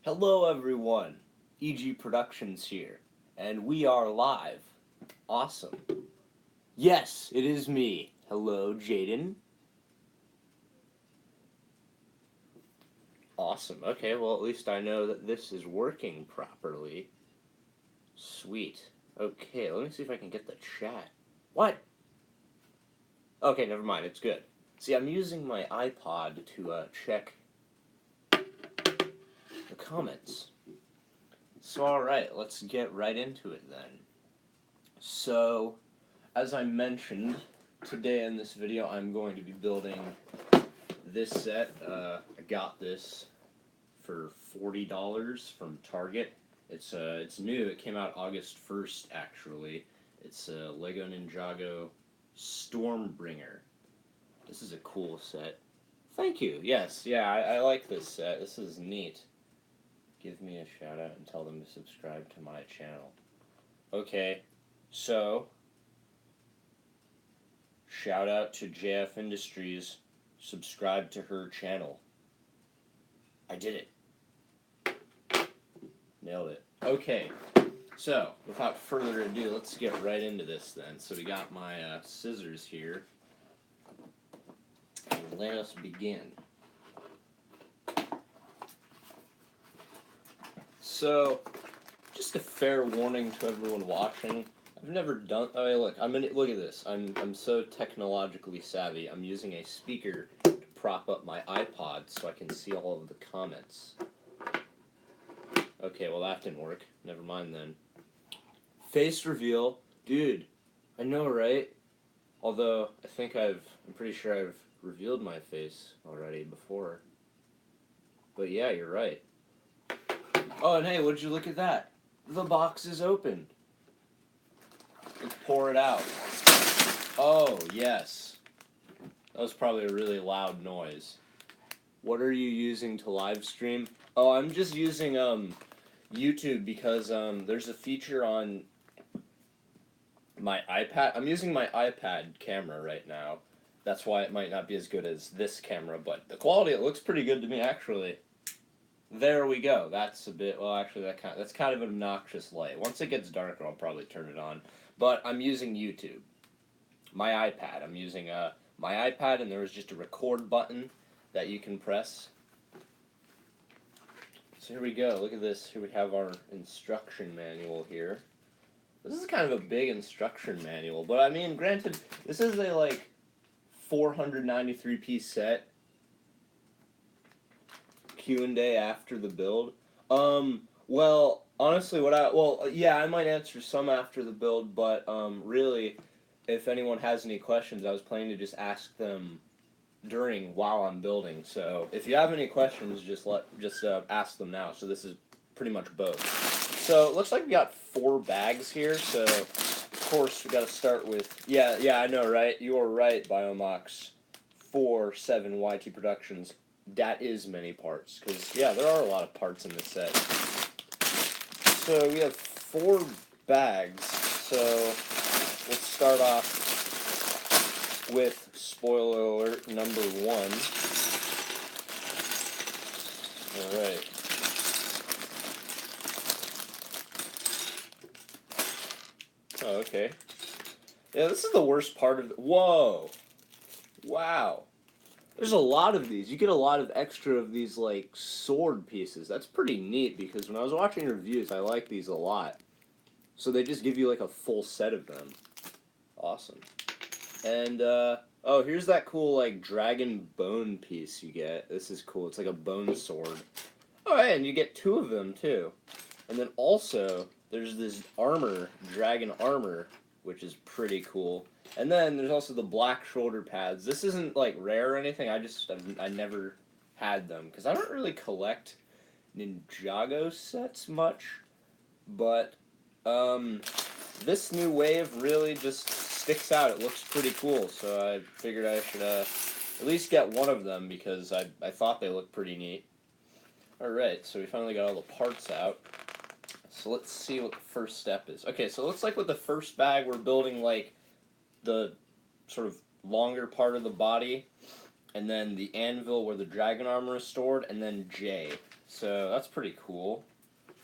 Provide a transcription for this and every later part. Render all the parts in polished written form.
Hello everyone, EG Productions here, and we are live. Awesome. Yes, it is me. Hello, Jaden. Awesome. Okay, well at least I know that this is working properly. Sweet. Okay, let me see if I can get the chat. What? Okay, never mind, it's good. See, I'm using my iPod to check the comments. So alright, let's get right into it then. So, as I mentioned, today in this video I'm going to be building this set. I got this for $40 from Target. It's new. It came out August 1st actually. It's a Lego Ninjago Stormbringer. This is a cool set. Thank you. Yes, yeah, I like this set. This is neat. Give me a shout out and tell them to subscribe to my channel. Okay, so shout out to JF Industries. Subscribe to her channel. I did it. Nailed it. Okay, so without further ado, let's get right into this then. So we got my scissors here. And let us begin. So, just a fair warning to everyone watching. I've never done. Oh, hey, look! Look at this. I'm so technologically savvy. I'm using a speaker to prop up my iPod so I can see all of the comments. Okay, well that didn't work. Never mind then. Face reveal, dude. I know, right? Although I'm pretty sure I've revealed my face already before. But yeah, you're right. Oh, and hey, would you look at that? The box is open. Let's pour it out. Oh, yes. That was probably a really loud noise. What are you using to live stream? Oh, I'm just using YouTube because there's a feature on my iPad. I'm using my iPad camera right now. That's why it might not be as good as this camera, but the quality, it looks pretty good to me actually. There we go. That's a bit, well actually that's kind of an obnoxious light. Once it gets darker I'll probably turn it on. But I'm using YouTube. My iPad. I'm using my iPad, and there is just a record button that you can press. So here we go. Look at this. Here we have our instruction manual here. This is kind of a big instruction manual, but I mean, granted, this is a like 493-piece set. Q&A after the build. Well, honestly, yeah, I might answer some after the build, but really, if anyone has any questions, I was planning to just ask them while I'm building. So if you have any questions, just ask them now. So this is pretty much both. So it looks like we got 4 bags here. So of course we got to start with yeah I know, right? You are right, Biomox 47 YT Productions. That is many parts, because yeah, there are a lot of parts in this set. So we have 4 bags. So let's start off with, spoiler alert, number 1. Alright. Oh, okay. Yeah, this is the worst part of whoa! Wow. There's a lot of these. You get a lot of extra of these, like, sword pieces. That's pretty neat, because when I was watching reviews, I like these a lot. So they just give you, like, a full set of them. Awesome. And, oh, here's that cool, like, dragon bone piece you get. This is cool. It's like a bone sword. Oh, and you get 2 of them, too. And then also, there's this armor, dragon armor, which is pretty cool. And then there's also the black shoulder pads. This isn't like rare or anything. I never had them because I don't really collect Ninjago sets much. But this new wave really just sticks out. It looks pretty cool. So I figured I should at least get one of them because I thought they looked pretty neat. All right, so we finally got all the parts out. So let's see what the first step is. Okay, so it looks like with the first bag we're building like the sort of longer part of the body. and then the anvil where the dragon armor is stored, and then J. So that's pretty cool.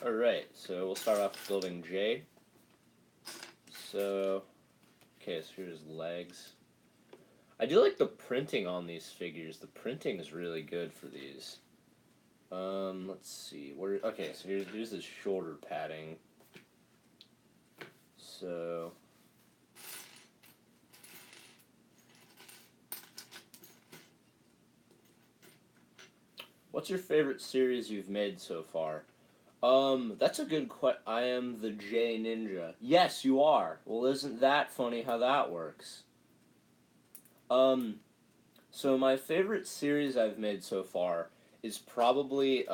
Alright, so we'll start off building J. So, okay, so here's legs. I do like the printing on these figures. The printing is really good for these. Let's see. Okay, so here's the shoulder padding. So, what's your favorite series you've made so far? That's a good question. I am the J Ninja. Yes, you are. Well, isn't that funny how that works? Um, so my favorite series I've made so far is probably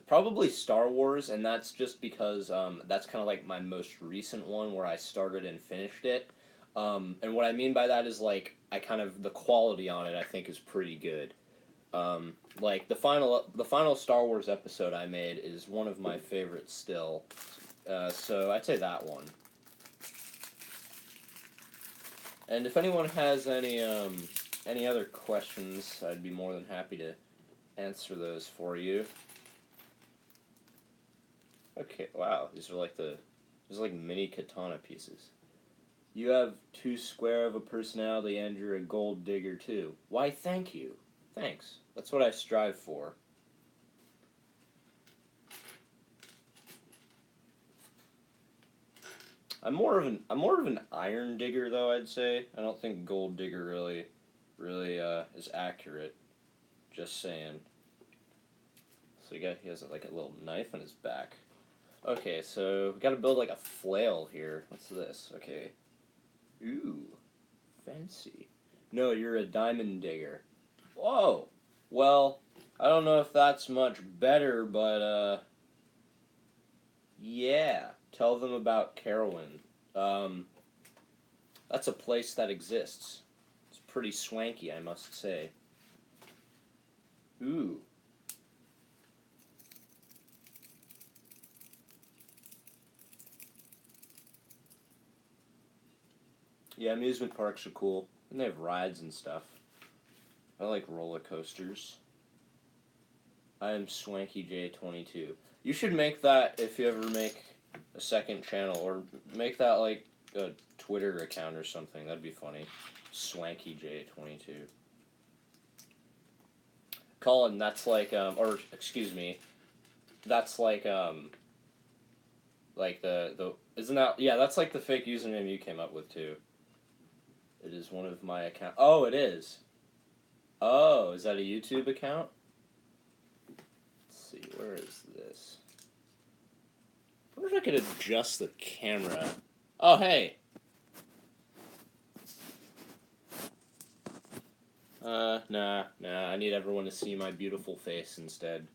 probably Star Wars, and that's just because that's kind of like my most recent one where I started and finished it. And what I mean by that is like the quality on it I think is pretty good. Like the final Star Wars episode I made is one of my favorites still. So I'd say that one. And if anyone has any other questions, I'd be more than happy to answer those for you. Okay, wow, these are like mini katana pieces. You have too square of a personality and you're a gold digger too. Why, thank you. Thanks. That's what I strive for. I'm more of an iron digger though, I'd say. I don't think gold digger really is accurate. Just saying. So he has like a little knife on his back. Okay, so we gotta build like a flail here. What's this? Okay. Ooh, fancy. No, you're a diamond digger. Whoa. Well, I don't know if that's much better, but yeah. Tell them about Carowin. Um, that's a place that exists. It's pretty swanky, I must say. Ooh. Yeah, amusement parks are cool. And they have rides and stuff. I like roller coasters. I am Swanky J22. You should make that if you ever make a second channel, or make that like a Twitter account or something. That'd be funny. Swanky J22. Colin, that's or excuse me, that's like the isn't that yeah, that's like the fake username you came up with too. It is one of my account. Oh, it is. Oh, is that a YouTube account? Let's see, where is this? I wonder if I could adjust the camera. Oh, hey. Nah. I need everyone to see my beautiful face instead.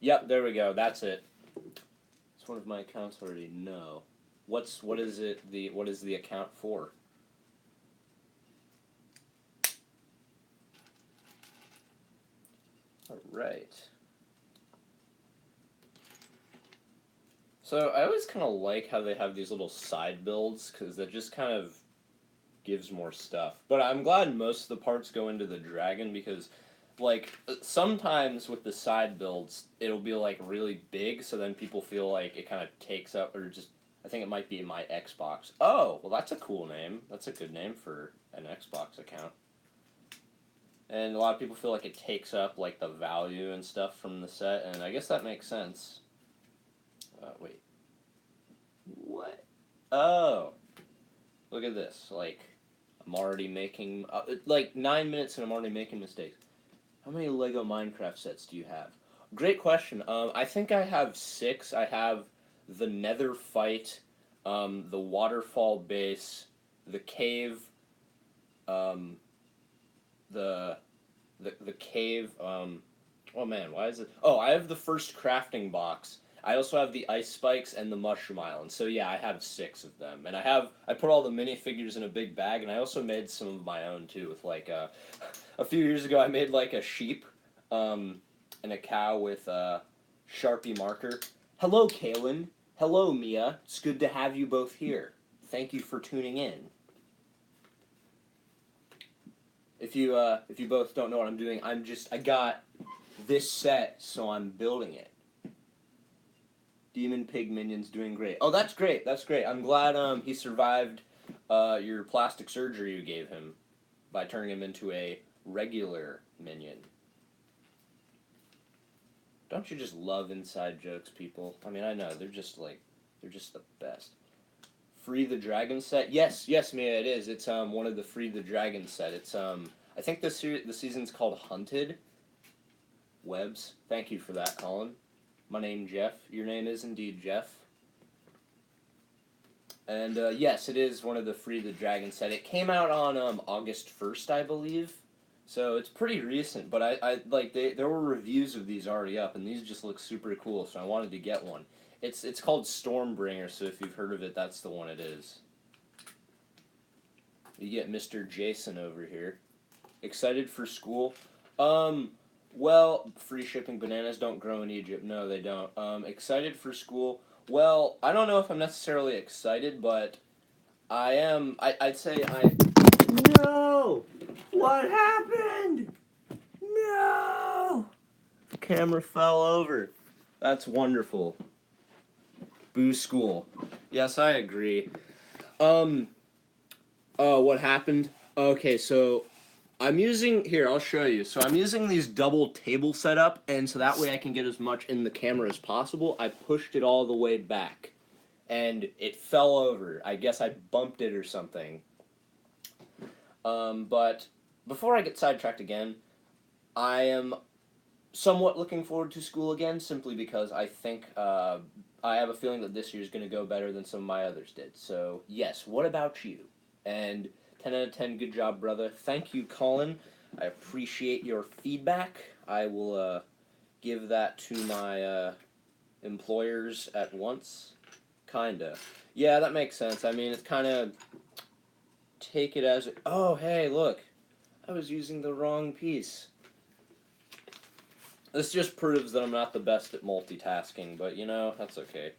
Yep, there we go. That's it. It's one of my accounts already. No. What is the account for? Alright. So I always kind of like how they have these little side builds, because that just kind of gives more stuff. But I'm glad most of the parts go into the dragon, because like sometimes with the side builds it'll be like really big, so then people feel like it kind of takes up, or just I think it might be my Xbox. Oh, well that's a cool name. That's a good name for an Xbox account. And a lot of people feel like it takes up like the value and stuff from the set, and I guess that makes sense. Wait. What? Oh. Look at this. Like, I'm already making like 9 minutes and I'm already making mistakes. How many Lego Minecraft sets do you have? Great question. I think I have 6. I have the Nether fight, the waterfall base, the cave, um, the cave. Oh man, why is it? Oh, I have the first crafting box. I also have the ice spikes and the mushroom island. So yeah, I have 6 of them, and I put all the minifigures in a big bag, and I also made some of my own too. With like a few years ago, I made like a sheep, and a cow with a Sharpie marker. Hello, Kaylin. Hello, Mia. It's good to have you both here. Thank you for tuning in. If you both don't know what I'm doing, I got this set, so I'm building it. Demon Pig Minion's doing great. Oh, that's great. That's great. I'm glad he survived your plastic surgery you gave him by turning him into a regular minion. Don't you just love inside jokes, people? I mean, I know they're just the best. Free the Dragon set? Yes, yes, Mia, it is. It's one of the Free the Dragon set. It's I think the season's called Hunted Webs. Thank you for that, Colin. My name Jeff. Your name is indeed Jeff. And yes, it is one of the Free the Dragon set. It came out on August 1st, I believe. So it's pretty recent, but I like there were reviews of these already up, and these just look super cool. So I wanted to get one. It's called Stormbringer. So if you've heard of it, that's the one it is. You get Mr. Jason over here. Excited for school? Well, free shipping bananas don't grow in Egypt. No, they don't. Excited for school? Well, I don't know if I'm necessarily excited, but I am. I'd say I. No! What happened? No! The camera fell over. That's wonderful. Boo school. Yes, I agree. What happened? Okay, so I'm using, here, I'll show you. So I'm using these double table setup, and so that way I can get as much in the camera as possible. I pushed it all the way back, and it fell over. I guess I bumped it or something. But before I get sidetracked again, I am somewhat looking forward to school again, simply because I think I have a feeling that this year is going to go better than some of my others did. So, yes, what about you? And 10 out of 10, good job, brother. Thank you, Colin. I appreciate your feedback. I will give that to my employers at once. Kinda. Yeah, that makes sense. I mean, it's kind of take it as, oh, hey, look. I was using the wrong piece. This just proves that I'm not the best at multitasking, but, you know, that's okay.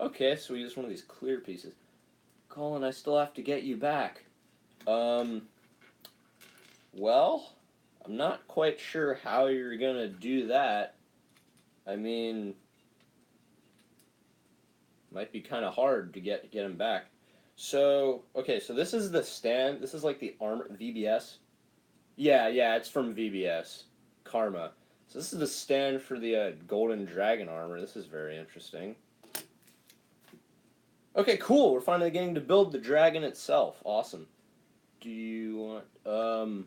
Okay, so we use one of these clear pieces. Colin, I still have to get you back. Well, I'm not quite sure how you're gonna do that. I mean, might be kind of hard to get him back. So, okay, so this is the stand. This is like the armor, VBS. Yeah, it's from VBS. Karma. So this is the stand for the Golden Dragon armor. This is very interesting. Okay, cool. We're finally getting to build the dragon itself. Awesome. Do you want...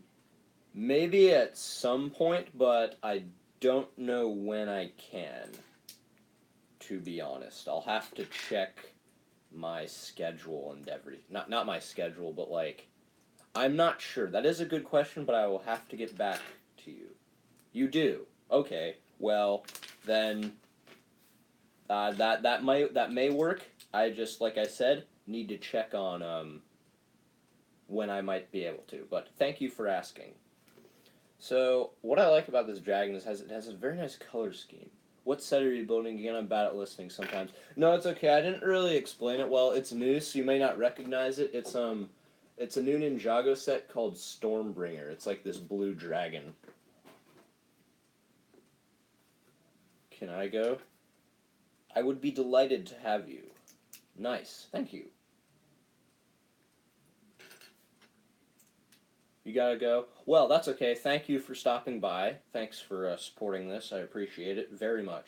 maybe at some point, but I don't know when I can. To be honest, I'll have to check my schedule and everything. Not my schedule, but like... I'm not sure. That is a good question, but I will have to get back to you. You do? Okay. Well, then... that may work. I just, like I said, need to check on when I might be able to. But thank you for asking. So what I like about this dragon is it has a very nice color scheme. What set are you building? Again, I'm bad at listening sometimes. No, it's okay. I didn't really explain it well. It's new, so you may not recognize it. It's a new Ninjago set called Stormbringer. It's like this blue dragon. Can I go? I would be delighted to have you. Nice. Thank you. You gotta go? Well, that's okay. Thank you for stopping by. Thanks for supporting this. I appreciate it very much.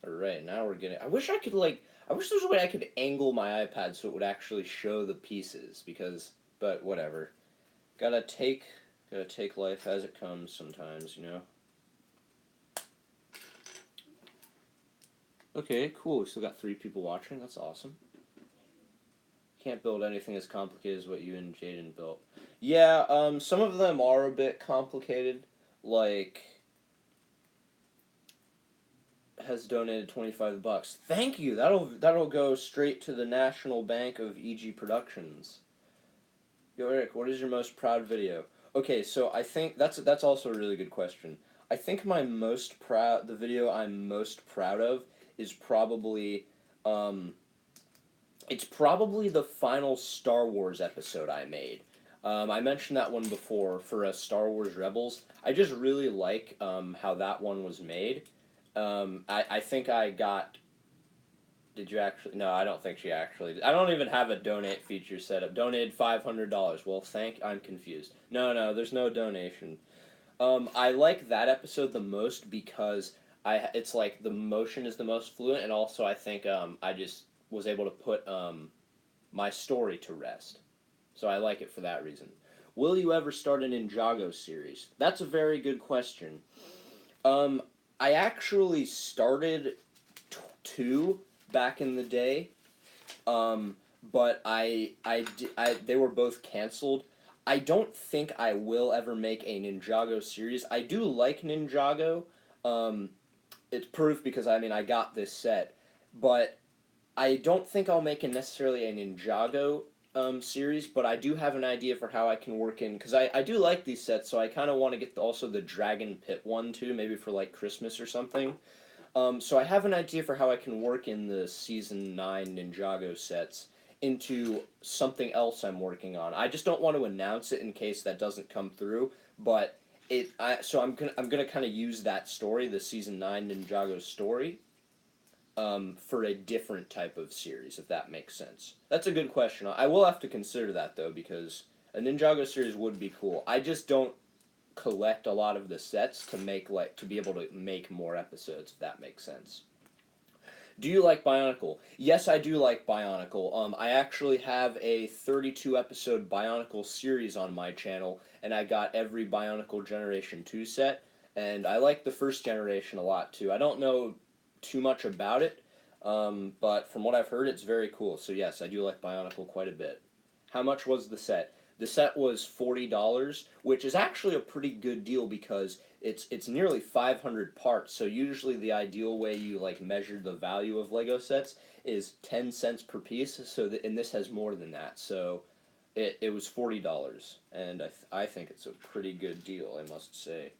Alright, now we're getting... I wish there was a way I could angle my iPad so it would actually show the pieces, because... But, whatever. Gotta take life as it comes sometimes, you know? Okay, cool. We still got 3 people watching. That's awesome. Can't build anything as complicated as what you and Jaden built. Yeah, some of them are a bit complicated. Like, has donated $25. Thank you. That'll go straight to the National Bank of EG Productions. Yo, Eric, what is your most proud video? Okay, so I think that's also a really good question. I think the video I'm most proud of is probably, it's probably the final Star Wars episode I made. I mentioned that one before for Star Wars Rebels. I just really like how that one was made. I think I got. Did you actually? No, I don't think she actually did. I don't even have a donate feature set up. Donated $500. Well, I'm confused. No, there's no donation. I like that episode the most because it's like the motion is the most fluent, and also I think I just was able to put my story to rest. So I like it for that reason. Will you ever start an Ninjago series? That's a very good question. Um, I actually started two back in the day, um, but they were both canceled. I don't think I will ever make a Ninjago series. I do like Ninjago. Um, it's proof because I got this set, but I don't think I'll make necessarily a Ninjago series, but I do have an idea for how I can work in because I do like these sets, so I kind of want to get also the Dragon Pit one too, maybe for like Christmas or something. So I have an idea for how I can work in the season 9 Ninjago sets into something else I'm working on. I just don't want to announce it in case that doesn't come through, but I'm gonna kind of use that story, the season 9 Ninjago story, for a different type of series, if that makes sense. That's a good question. I will have to consider that though, because a Ninjago series would be cool. I just don't collect a lot of the sets to be able to make more episodes, if that makes sense. Do you like Bionicle? Yes, I do like Bionicle. I actually have a 32 episode Bionicle series on my channel, and I got every Bionicle Generation 2 set, and I like the first generation a lot too. I don't know too much about it, but from what I've heard, it's very cool. So yes, I do like Bionicle quite a bit. How much was the set? The set was $40, which is actually a pretty good deal because it's nearly 500 parts. So usually the ideal way you like measure the value of Lego sets is 10 cents per piece. And this has more than that. So it was $40, and I think it's a pretty good deal, I must say.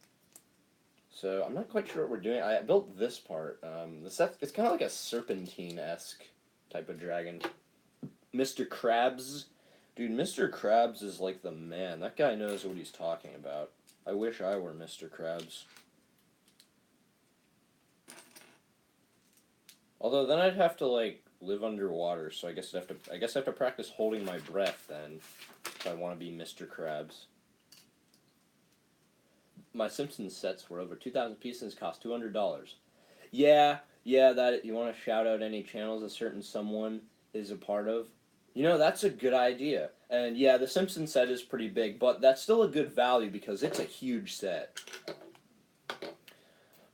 So I'm not quite sure what we're doing. I built this part. The set, it's kind of like a serpentine-esque type of dragon. Mr. Krabs. Dude, Mr. Krabs is like the man. That guy knows what he's talking about. I wish I were Mr. Krabs. Although then I'd have to like live underwater, so I guess I have to practice holding my breath then if I want to be Mr. Krabs. My Simpsons sets were over 2,000 pieces, cost $200. Yeah, that you want to shout out any channels a certain someone is a part of? That's a good idea. And yeah, the Simpsons set is pretty big, but that's still a good value because it's a huge set.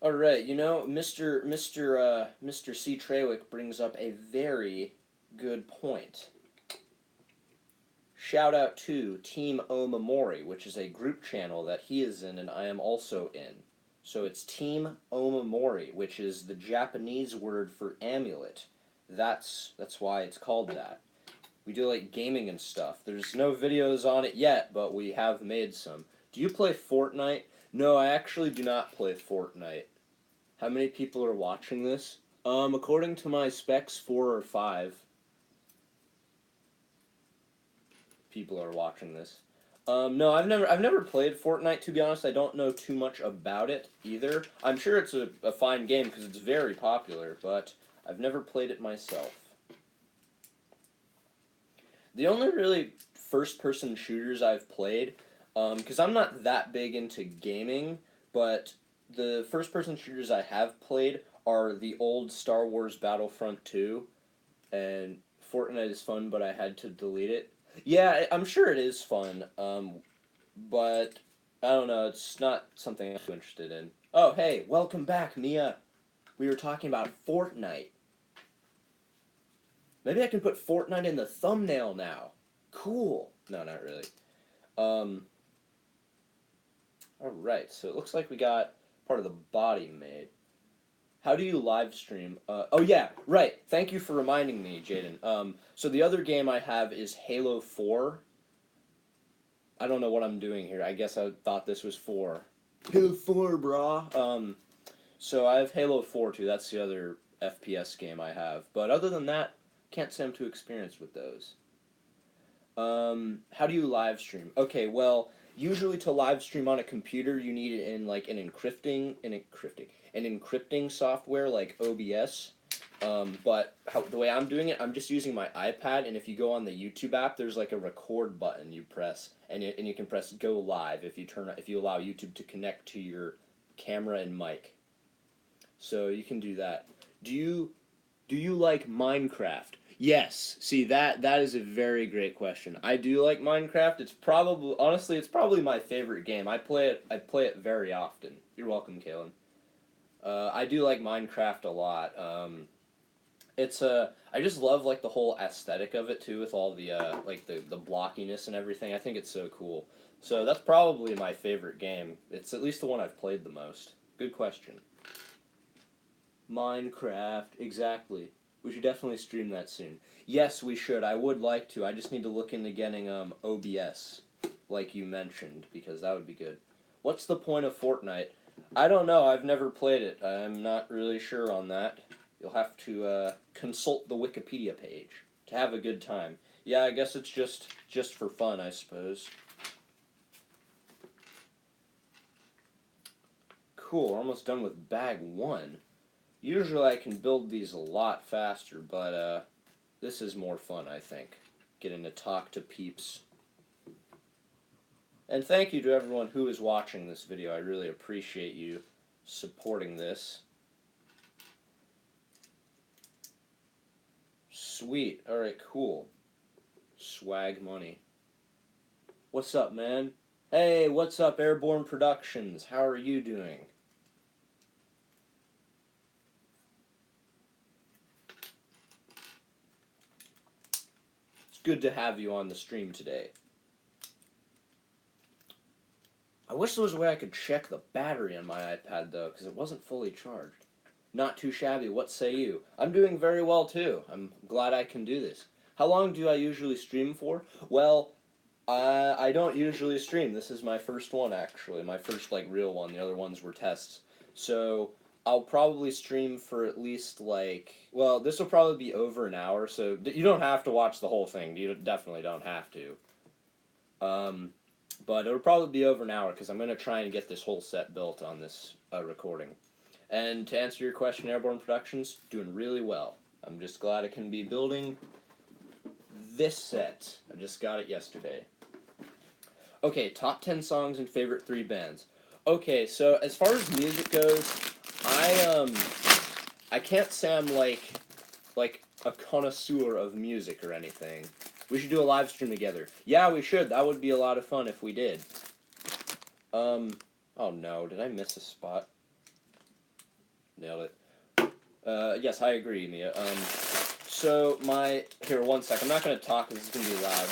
All right, Mr. C. Trawick brings up a very good point. Shout out to Team Omamori, which is a group channel that he is in and I am also in. So it's Team Omamori, which is the Japanese word for amulet. That's why it's called that. We do like gaming and stuff. There's no videos on it yet, but we have made some. Do you play Fortnite? No, I actually do not play Fortnite. How many people are watching this? According to my specs, 4 or 5 people are watching this. No, I've never played Fortnite, to be honest. I don't know too much about it either. I'm sure it's a fine game because it's very popular, but I've never played it myself. The only really first-person shooters I've played, because I'm not that big into gaming, but the first-person shooters I have played are the old Star Wars Battlefront 2, and Fortnite is fun, but I had to delete it. Yeah, I'm sure it is fun, but I don't know, it's not something I'm too interested in. Oh, hey, welcome back, Mia. We were talking about Fortnite. Maybe I can put Fortnite in the thumbnail now. Cool. No, not really. Alright, so it looks like we got part of the body made. How do you live stream? Oh yeah, right. Thank you for reminding me, Jaden. So the other game I have is Halo 4. I don't know what I'm doing here. I guess I thought this was 4. Halo 4, brah. So I have Halo 4 too. That's the other FPS game I have. But other than that, can't say I'm too experienced with those. How do you live stream? Okay, well, usually to live stream on a computer, you need it in like an encrypting software like OBS. But the way I'm doing it, I'm just using my iPad, and if you go on the YouTube app, there's like a record button you press, and you can press go live if you allow YouTube to connect to your camera and mic. So you can do that. Do you do you like Minecraft? Yes. See that is a very great question. I do like Minecraft. It's probably my favorite game. I play it very often. You're welcome, Kalen. I do like Minecraft a lot. I just love like the whole aesthetic of it too, with all the like the blockiness and everything. I think it's so cool. So that's probably my favorite game. It's at least the one I've played the most. Good question. Minecraft, exactly. We should definitely stream that soon. Yes, we should. I would like to. I just need to look into getting OBS, like you mentioned, because that would be good. What's the point of Fortnite? I don't know. I've never played it. I'm not really sure on that. You'll have to consult the Wikipedia page to have a good time. Yeah, I guess it's just for fun, I suppose. Cool. We're almost done with bag one. Usually I can build these a lot faster, but this is more fun, I think. Getting to talk to peeps. And thank you to everyone who is watching this video. I really appreciate you supporting this. Sweet. Alright, cool. Swag money. What's up, man? Hey, what's up, Airborne Productions? How are you doing? It's good to have you on the stream today. I wish there was a way I could check the battery on my iPad, though, because it wasn't fully charged. Not too shabby, what say you? I'm doing very well, too. I'm glad I can do this. How long do I usually stream for? Well, I don't usually stream. This is my first one, actually. My first, like, real one. The other ones were tests. So, I'll probably stream for at least, like... Well, this will probably be over an hour, so you don't have to watch the whole thing. You definitely don't have to. But it'll probably be over an hour, because I'm going to try and get this whole set built on this recording. And to answer your question, Airborne Productions, doing really well. I'm just glad I can be building this set. I just got it yesterday. Okay, top 10 songs and favorite 3 bands. Okay, so as far as music goes, I can't say I'm like a connoisseur of music or anything. We should do a live stream together. Yeah, we should. That would be a lot of fun if we did. Oh no, did I miss a spot? Nailed it. Yes, I agree, Mia. So here, one sec. I'm not gonna talk because it's gonna be loud.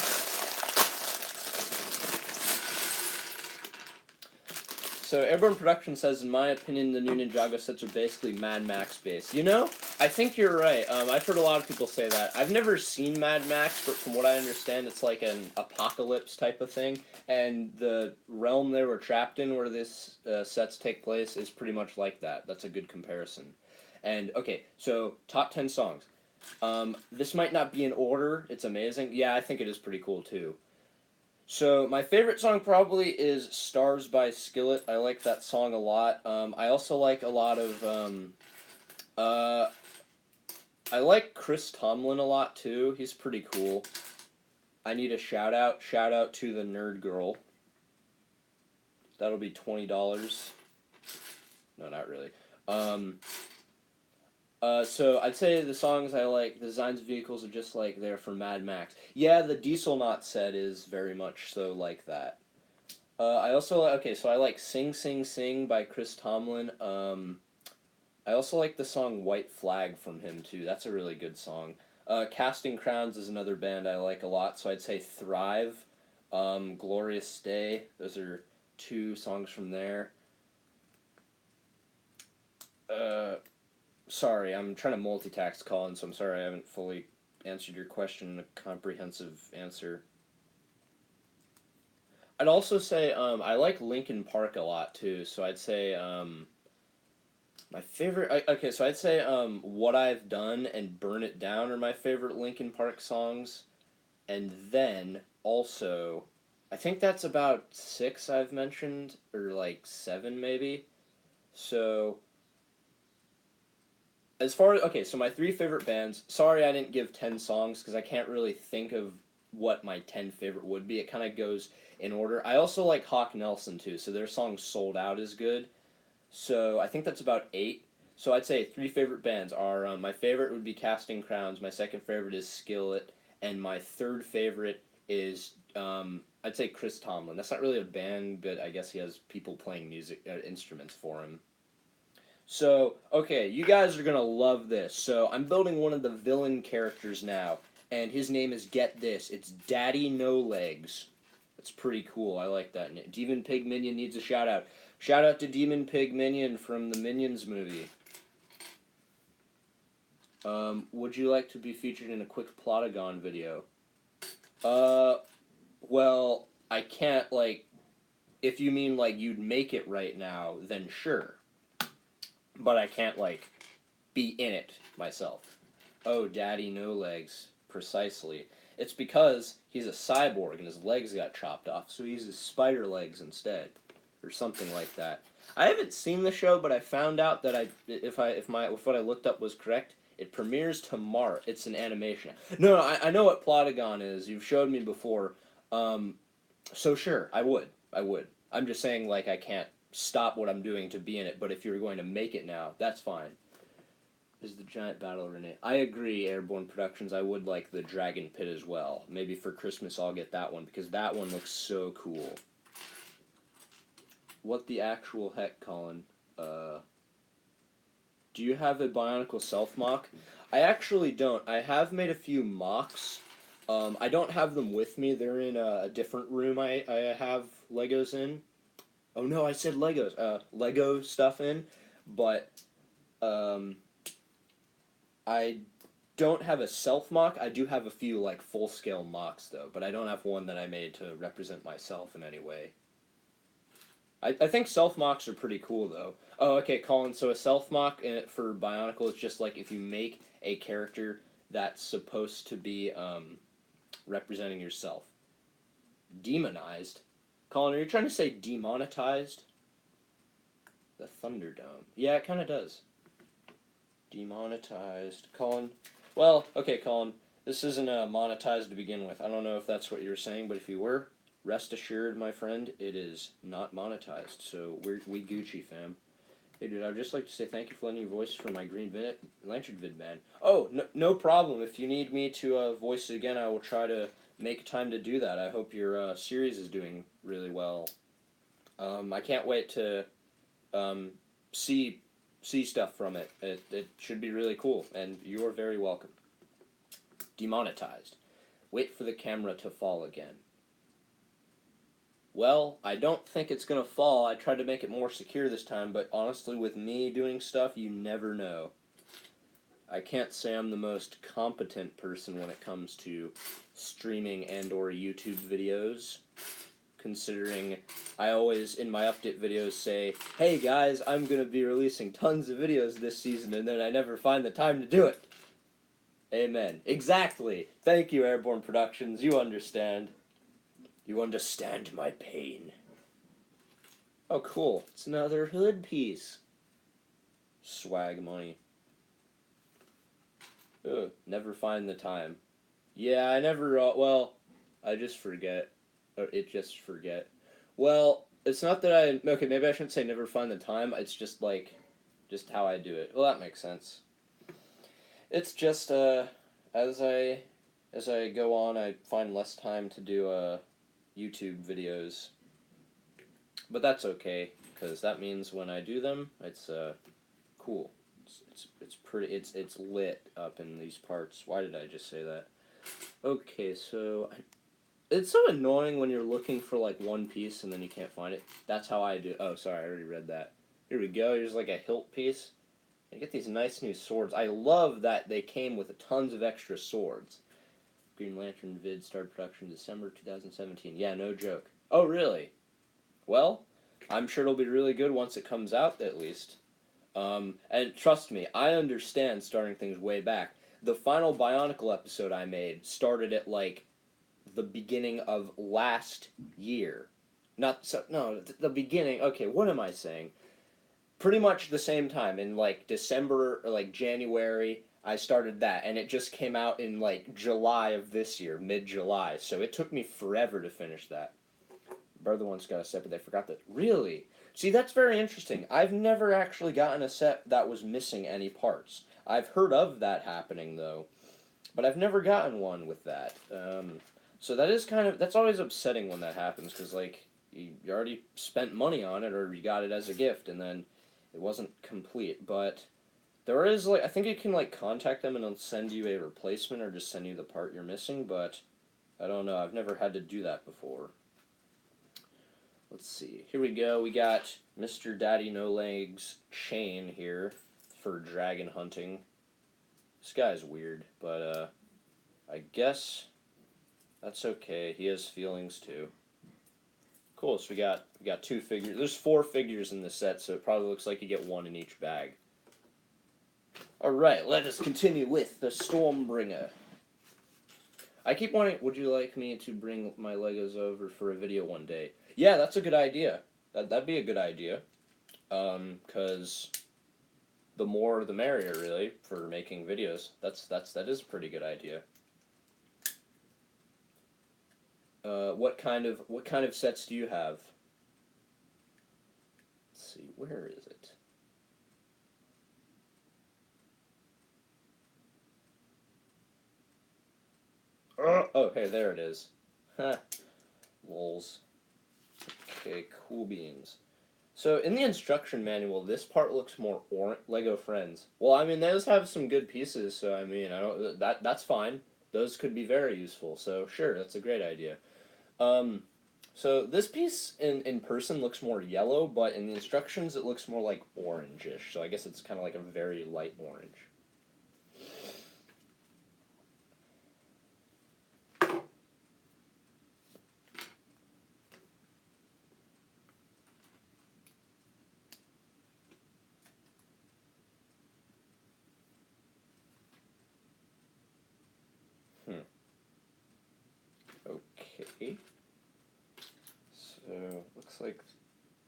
So Airborne Production says, in my opinion, the new Ninjago sets are basically Mad Max based. You know, I think you're right. I've heard a lot of people say that. I've never seen Mad Max, but from what I understand, it's like an apocalypse type of thing. And the realm they were trapped in, where this sets take place, is pretty much like that. That's a good comparison. And okay, so top 10 songs. This might not be in order. It's amazing. Yeah, I think it is pretty cool too. So my favorite song probably is "Stars" by Skillet. I like that song a lot. I also like a lot of I like Chris Tomlin a lot too. He's pretty cool. I need a shout out. Shout out to the Nerd Girl. That'll be $20. No, not really. So I'd say the songs I like, the designs of vehicles are just like they're from Mad Max. Yeah, the Diesel Knot set is very much so like that. I also so I like "Sing Sing Sing" by Chris Tomlin. I also like the song "White Flag" from him too. That's a really good song. Casting Crowns is another band I like a lot. So I'd say "Thrive," "Glorious Stay." Those are 2 songs from there. Sorry, I'm trying to multitask, Colin, so I'm sorry I haven't fully answered your question in a comprehensive answer. I'd also say I like Linkin Park a lot too, so I'd say my favorite. Okay, so I'd say "What I've Done" and "Burn It Down" are my favorite Linkin Park songs, and then also, I think that's about 6 I've mentioned, or like 7 maybe. So, as far as, okay, so my 3 favorite bands, sorry I didn't give 10 songs, because I can't really think of what my 10 favorite would be. It kind of goes in order. I also like Hawk Nelson, too, so their song Sold Out is good. So, I think that's about 8. So, I'd say 3 favorite bands are, my favorite would be Casting Crowns, my second favorite is Skillet, and my third favorite is, I'd say Chris Tomlin. That's not really a band, but I guess he has people playing music, instruments for him. So, okay, you guys are gonna love this. So, I'm building one of the villain characters now, and his name is, get this, it's Daddy No Legs. That's pretty cool. I like that. Demon Pig Minion needs a shout out. Shout out to Demon Pig Minion from the Minions movie. Would you like to be featured in a quick Plotagon video? Well, I can't, like, if you mean, like, you'd make it right now, then sure. But I can't, like, be in it myself. Oh, Daddy No Legs. Precisely. It's because he's a cyborg and his legs got chopped off, so he uses spider legs instead. Or something like that. I haven't seen the show, but I found out that if what I looked up was correct, it premieres tomorrow. It's an animation. No, I know what Plotagon is. You've showed me before. So sure, I would. I would. I'm just saying, like, I can't stop what I'm doing to be in it, but if you're going to make it now, that's fine. Is the giant battle Renee? I agree, Airborne Productions. I would like the Dragon Pit as well. Maybe for Christmas I'll get that one, because that one looks so cool. What the actual heck, Colin? Do you have a Bionicle self-mock? I actually don't. I have made a few mocks. I don't have them with me. They're in a different room I have Legos in. Oh no, I said Legos. Lego stuff in. But, I don't have a self-mock. I do have a few, like, full-scale mocks, though. But I don't have one that I made to represent myself in any way. I think self-mocks are pretty cool, though. Oh, okay, Colin, so a self-mock for Bionicle is just like if you make a character that's supposed to be representing yourself. Demonized? Colin, are you trying to say demonetized? The Thunderdome. Yeah, it kind of does. Demonetized. Colin? Well, okay, Colin, this isn't monetized to begin with. I don't know if that's what you were saying, but if you were, rest assured, my friend, it is not monetized, so we Gucci, fam. Hey, dude, I'd just like to say thank you for lending your voice for my Green Lantern vid, man. Oh, no problem. If you need me to voice it again, I will try to make time to do that. I hope your series is doing really well. I can't wait to see stuff from it. It should be really cool, and you are very welcome. Demonetized. Wait for the camera to fall again. Well, I don't think it's going to fall. I tried to make it more secure this time, but honestly, with me doing stuff, you never know. I can't say I'm the most competent person when it comes to streaming and or YouTube videos, considering I always, in my update videos, say, hey guys, I'm going to be releasing tons of videos this season, and then I never find the time to do it. Amen. Exactly. Thank you, Airborne Productions. You understand. You understand my pain. Oh, cool. It's another hood piece. Swag money. Ugh, never find the time. Yeah, I never, I just forget. Or it just forget. Well, it's not that okay, maybe I shouldn't say never find the time. It's just, like, just how I do it. Well, that makes sense. It's just, as I go on, I find less time to do, YouTube videos, but that's okay, because that means when I do them, it's cool. It's pretty. It's lit up in these parts. Why did I just say that? Okay, so it's so annoying when you're looking for like one piece and then you can't find it. That's how I do. Oh, sorry, I already read that. Here we go. Here's like a hilt piece. I get these nice new swords. I love that they came with tons of extra swords. Green Lantern vid started production December 2017. Yeah, no joke. Oh, really? Well, I'm sure it'll be really good once it comes out, at least. And trust me, I understand starting things way back. The final Bionicle episode I made started at, like, the beginning of last year. Not so, no, the beginning. Okay, what am I saying? Pretty much the same time in like December or like January. I started that, and it just came out in like July of this year, mid-July. So it took me forever to finish that. Brother once got a set, but they forgot that. Really? See, that's very interesting. I've never actually gotten a set that was missing any parts. I've heard of that happening though, but I've never gotten one with that. So that is that's always upsetting when that happens because like you already spent money on it or you got it as a gift and then it wasn't complete. But there is like I think you can like contact them and they'll send you a replacement or just send you the part you're missing. But I don't know. I've never had to do that before. Let's see. Here we go. We got Mr. Daddy No Legs chain here for dragon hunting. This guy's weird, but I guess that's okay. He has feelings too. Cool. So we got 2 figures. There's 4 figures in the set, so it probably looks like you get 1 in each bag. All right, let us continue with the Stormbringer. I keep wanting. Would you like me to bring my Legos over for a video one day? Yeah, that's a good idea. That'd be a good idea. 'Cause the more the merrier, really, for making videos. That is a pretty good idea. What kind of sets do you have? Let's see, where is it? Oh, hey, there it is. Huh. Lols. Okay, cool beans. So in the instruction manual, this part looks more Lego Friends. Well, I mean, those have some good pieces, so I mean, I don't that's fine. Those could be very useful. So sure, that's a great idea. So this piece in person looks more yellow, but in the instructions it looks more like orangish. So I guess it's kind of like a very light orange. Okay. So looks like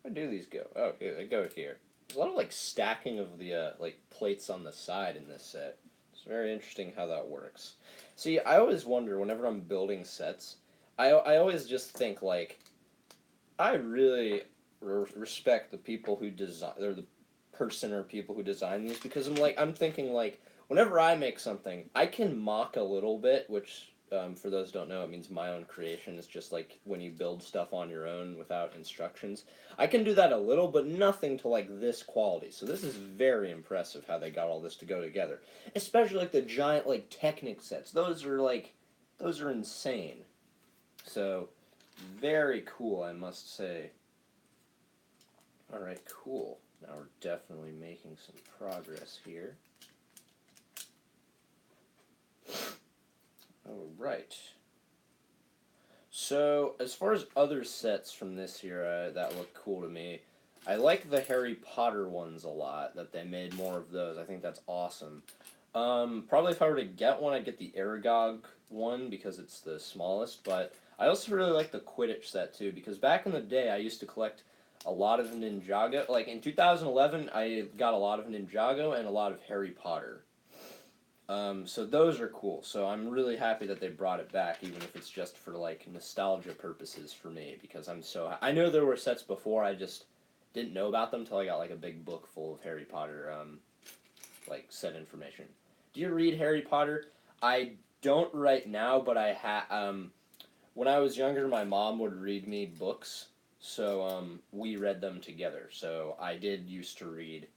where do these go? Oh, here they go here. There's a lot of like stacking of the like plates on the side in this set. It's very interesting how that works. See, I always wonder whenever I'm building sets, I always just think like I really respect the people who design or the person or people who design these because I'm thinking like whenever I make something, I can mock a little bit, which for those who don't know, it means my own creation. It's just like when you build stuff on your own without instructions. I can do that a little, but nothing to like this quality. So this is very impressive how they got all this to go together. Especially like the giant like Technic sets. Those are insane. So very cool, I must say. Alright, cool. Now we're definitely making some progress here. Alright. So, as far as other sets from this year that look cool to me, I like the Harry Potter ones a lot, that they made more of those. I think that's awesome. Probably if I were to get one, I'd get the Aragog one because it's the smallest, but I also really like the Quidditch set too, because back in the day I used to collect a lot of Ninjago. Like in 2011, I got a lot of Ninjago and a lot of Harry Potter. So those are cool. So I'm really happy that they brought it back, even if it's just for like nostalgia purposes for me, because I know there were sets before, I just didn't know about them until I got like a big book full of Harry Potter like set information. Do you read Harry Potter? I don't right now, but when I was younger, my mom would read me books, so we read them together. So I did used to read.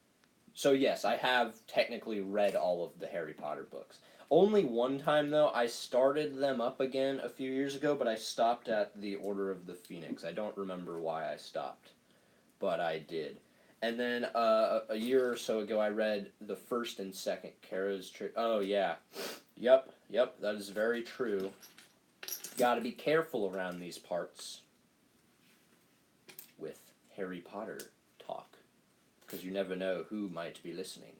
So yes, I have technically read all of the Harry Potter books. Only one time though, I started them up again a few years ago, but I stopped at the Order of the Phoenix. I don't remember why I stopped, but I did. And then a year or so ago, I read the first and second Kara's Trick. Oh yeah, yep, that is very true. Got to be careful around these parts with Harry Potter talk, because you never know who might be listening.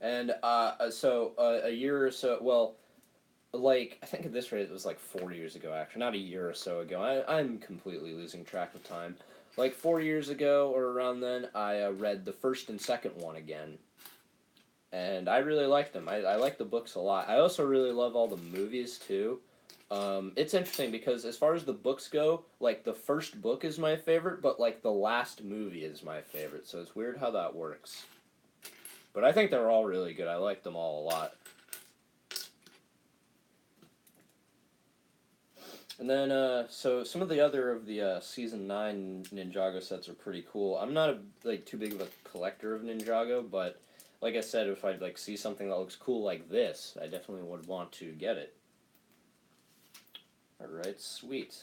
And a year or so, well, like I think at this rate it was like 4 years ago. Actually, not a year or so ago. I'm completely losing track of time. Like 4 years ago or around then, I read the first and second one again, and I really liked them. I like the books a lot. I also really love all the movies too. It's interesting because as far as the books go, like the first book is my favorite, but like the last movie is my favorite. So it's weird how that works. But I think they're all really good. I like them all a lot. And then, so some of the other of the season 9 Ninjago sets are pretty cool. I'm not like too big of a collector of Ninjago, but like I said, if I like see something that looks cool like this, I definitely would want to get it. All right, sweet.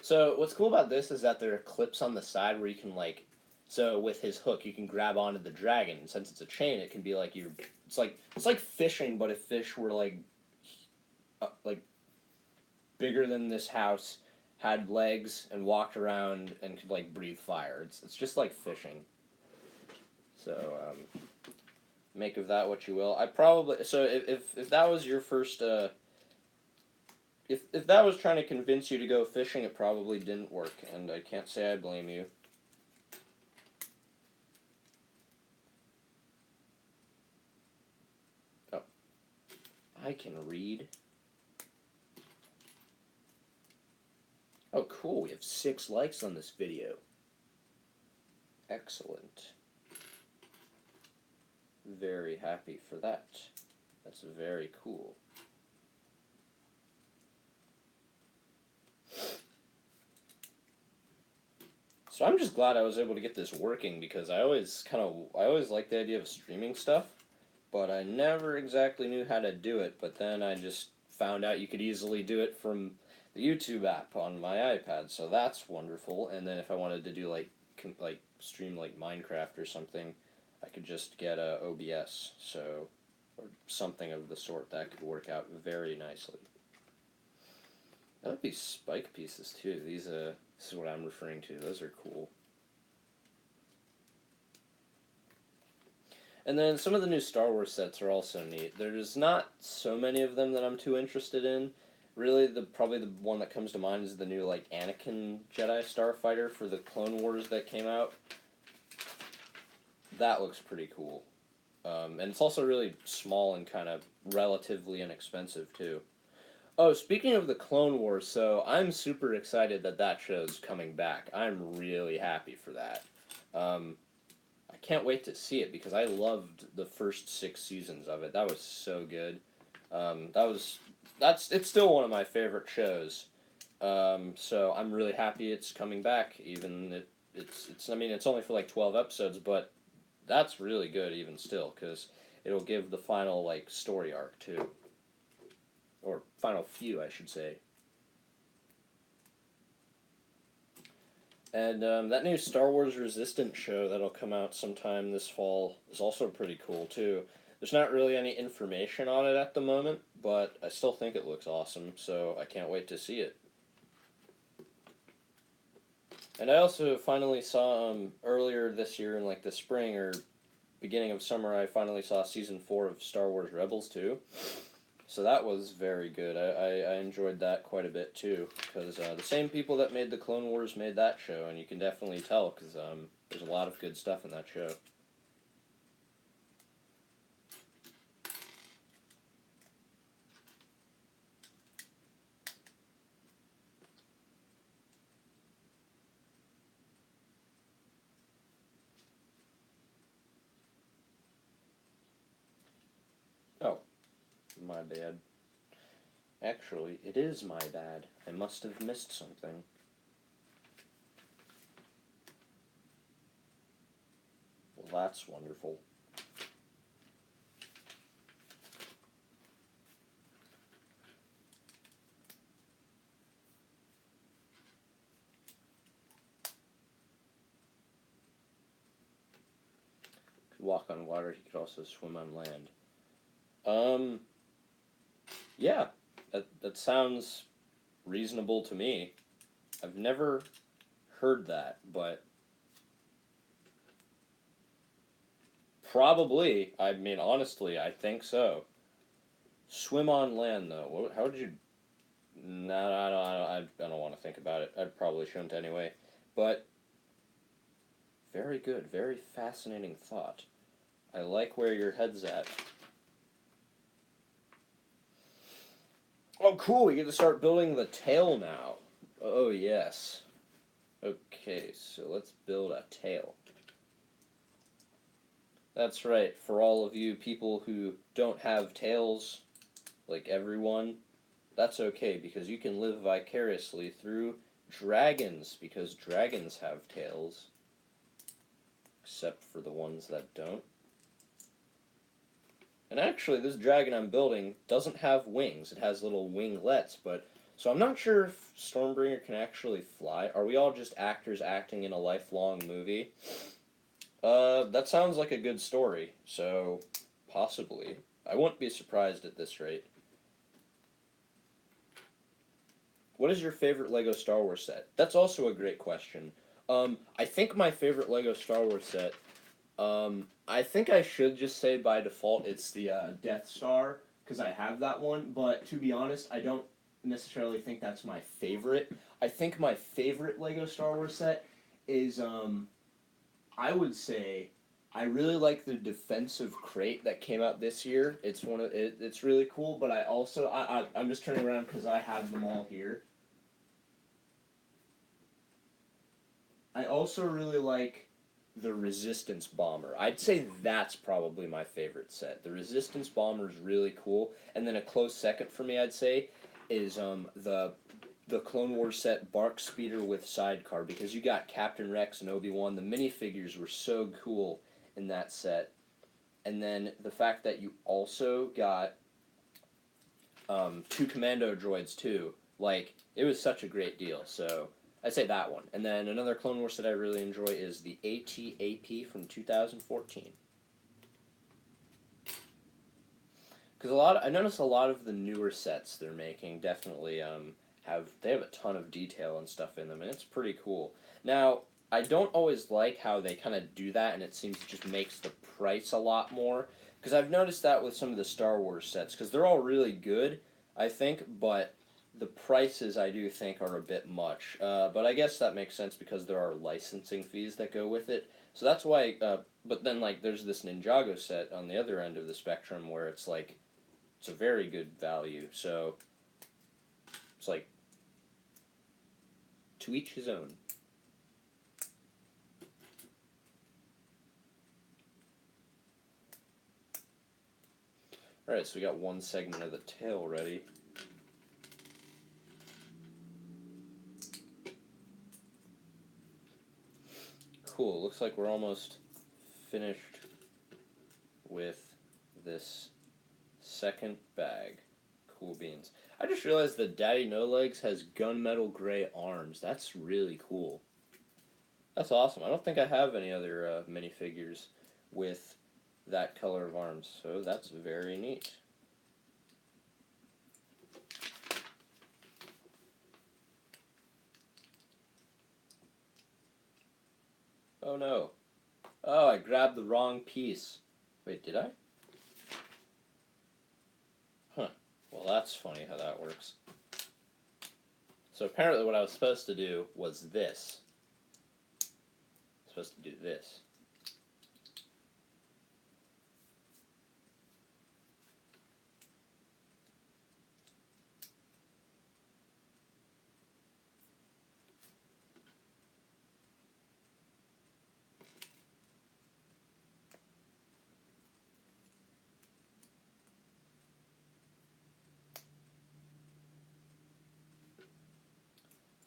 So what's cool about this is that there are clips on the side where you can like, so with his hook you can grab onto the dragon. And since it's a chain, it can be like you. It's like fishing, but if fish were like bigger than this house, had legs and walked around and could like breathe fire. It's just like fishing. So make of that what you will. I probably so if that was your first if that was trying to convince you to go fishing, it probably didn't work, and I can't say I blame you. Oh, I can read. Oh, cool. We have 6 likes on this video. Excellent. Very happy for that. That's very cool. So I'm just glad I was able to get this working because I always like the idea of streaming stuff, but I never exactly knew how to do it. But then I just found out you could easily do it from the YouTube app on my iPad, so that's wonderful. And then if I wanted to do like stream like Minecraft or something, I could just get a OBS, so or something of the sort that could work out very nicely. That would be spike pieces too. This is what I'm referring to. Those are cool. And then some of the new Star Wars sets are also neat. There's not so many of them that I'm too interested in. Really, probably the one that comes to mind is the new like Anakin Jedi Starfighter for the Clone Wars that came out. That looks pretty cool, and it's also really small and kind of relatively inexpensive too. Oh, speaking of the Clone Wars, so I'm super excited that that show's coming back. I'm really happy for that. Um, I can't wait to see it because I loved the first 6 seasons of it. That was so good. It's still one of my favorite shows. So I'm really happy it's coming back. Even it's I mean it's only for like 12 episodes, but that's really good even still because it'll give the final like story arc too, or final few I should say. And that new Star Wars Resistance show that'll come out sometime this fall is also pretty cool too. There's not really any information on it at the moment, but I still think it looks awesome, so I can't wait to see it. And I also finally saw earlier this year in like the spring or beginning of summer, I finally saw season 4 of Star Wars Rebels too. So that was very good. I enjoyed that quite a bit too, because the same people that made the Clone Wars made that show, and you can definitely tell because there's a lot of good stuff in that show. Oh, my bad. Actually, it is my bad. I must have missed something. Well, that's wonderful. Could walk on water. He could also swim on land. Um, yeah, that sounds reasonable to me. I've never heard that, but Probably. I mean, honestly, I think so. Swim on land, though. How would you? No, I don't want to think about it. I probably shouldn't anyway. But very good, very fascinating thought. I like where your head's at. Oh, cool! We get to start building the tail now. Oh yes. Okay, so let's build a tail. That's right. For all of you people who don't have tails, like everyone, that's okay because you can live vicariously through dragons because dragons have tails, except for the ones that don't. And actually, this dragon I'm building doesn't have wings. It has little winglets, but so I'm not sure if Stormbringer can actually fly. Are we all just actors acting in a lifelong movie? That sounds like a good story, so possibly. I wouldn't be surprised at this rate. What is your favorite Lego Star Wars set? That's also a great question. I think my favorite Lego Star Wars set, I think I should just say by default it's the Death Star, because I have that one, but to be honest, I don't necessarily think that's my favorite. I think my favorite Lego Star Wars set is, I would say, I really like the defensive crate that came out this year. It's really cool, but I also, I'm just turning around because I have them all here. I also really like the Resistance Bomber. I'd say that's probably my favorite set. The Resistance Bomber is really cool, and then a close second for me, I'd say, is the Clone Wars set Bark Speeder with Sidecar because you got Captain Rex and Obi-Wan. The minifigures were so cool in that set, and then the fact that you also got two Commando droids too. Like it was such a great deal. So I'd say that one. And then another Clone Wars that I really enjoy is the AT-AP from 2014. Because I noticed a lot of the newer sets they're making definitely they have a ton of detail and stuff in them, and it's pretty cool. Now I don't always like how they kind of do that, and it seems it just makes the price a lot more. Because I've noticed that with some of the Star Wars sets, because they're all really good, I think, but the prices I do think are a bit much. But I guess that makes sense because there are licensing fees that go with it. So that's why. But then like there's this Ninjago set on the other end of the spectrum where it's like it's a very good value. So it's like to each his own. Alright, so we got one segment of the tail ready. Cool, looks like we're almost finished with this second bag. Cool beans. I just realized that Daddy No Legs has gunmetal gray arms. That's really cool. That's awesome. I don't think I have any other minifigures with that color of arms, so that's very neat. Oh no. Oh, I grabbed the wrong piece. Wait, did I? Huh. Well, that's funny how that works. So apparently what I was supposed to do was this. I was supposed to do this.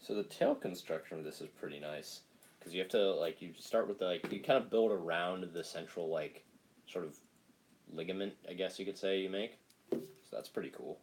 So the tail construction of this is pretty nice because you have to like you start with you kind of build around the central like sort of ligament, I guess you could say you make. So that's pretty cool.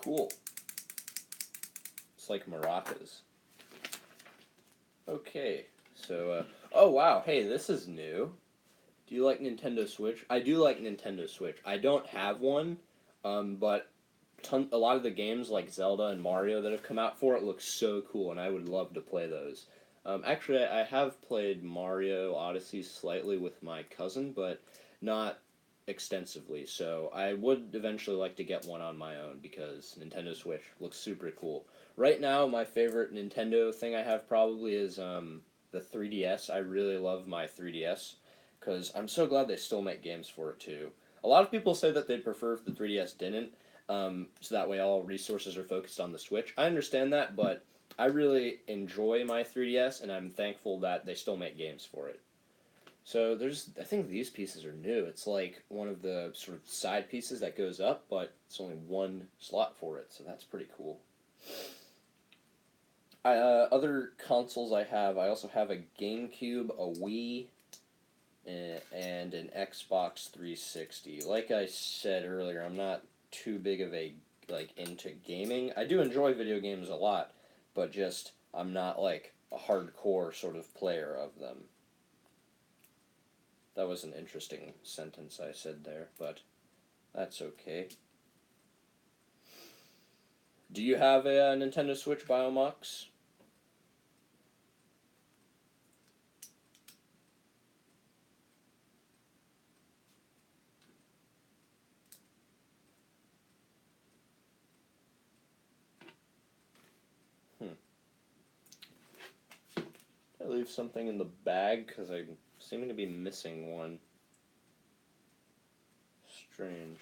Cool. looks like maracas. Okay, so, oh wow, hey, this is new. Do you like Nintendo Switch? I do like Nintendo Switch. I don't have one, but a lot of the games like Zelda and Mario that have come out for it look so cool, and I would love to play those. Actually, I have played Mario Odyssey slightly with my cousin, but not extensively. So I would eventually like to get one on my own because Nintendo Switch looks super cool. Right now, my favorite Nintendo thing I have probably is the 3DS. I really love my 3DS because I'm so glad they still make games for it too. A lot of people say that they'd prefer if the 3DS didn't, so that way all resources are focused on the Switch. I understand that, but I really enjoy my 3DS, and I'm thankful that they still make games for it. So I think these pieces are new. It's like one of the sort of side pieces that goes up, but it's only one slot for it, so that's pretty cool. Other consoles I also have a GameCube, a Wii, and an Xbox 360. Like I said earlier, I'm not too big of a into gaming. I do enjoy video games a lot, but just I'm not like a hardcore sort of player of them. That was an interesting sentence I said there, but that's okay. Do you have a Nintendo Switch, Biomux? I leave something in the bag because I'm seeming to be missing one. Strange.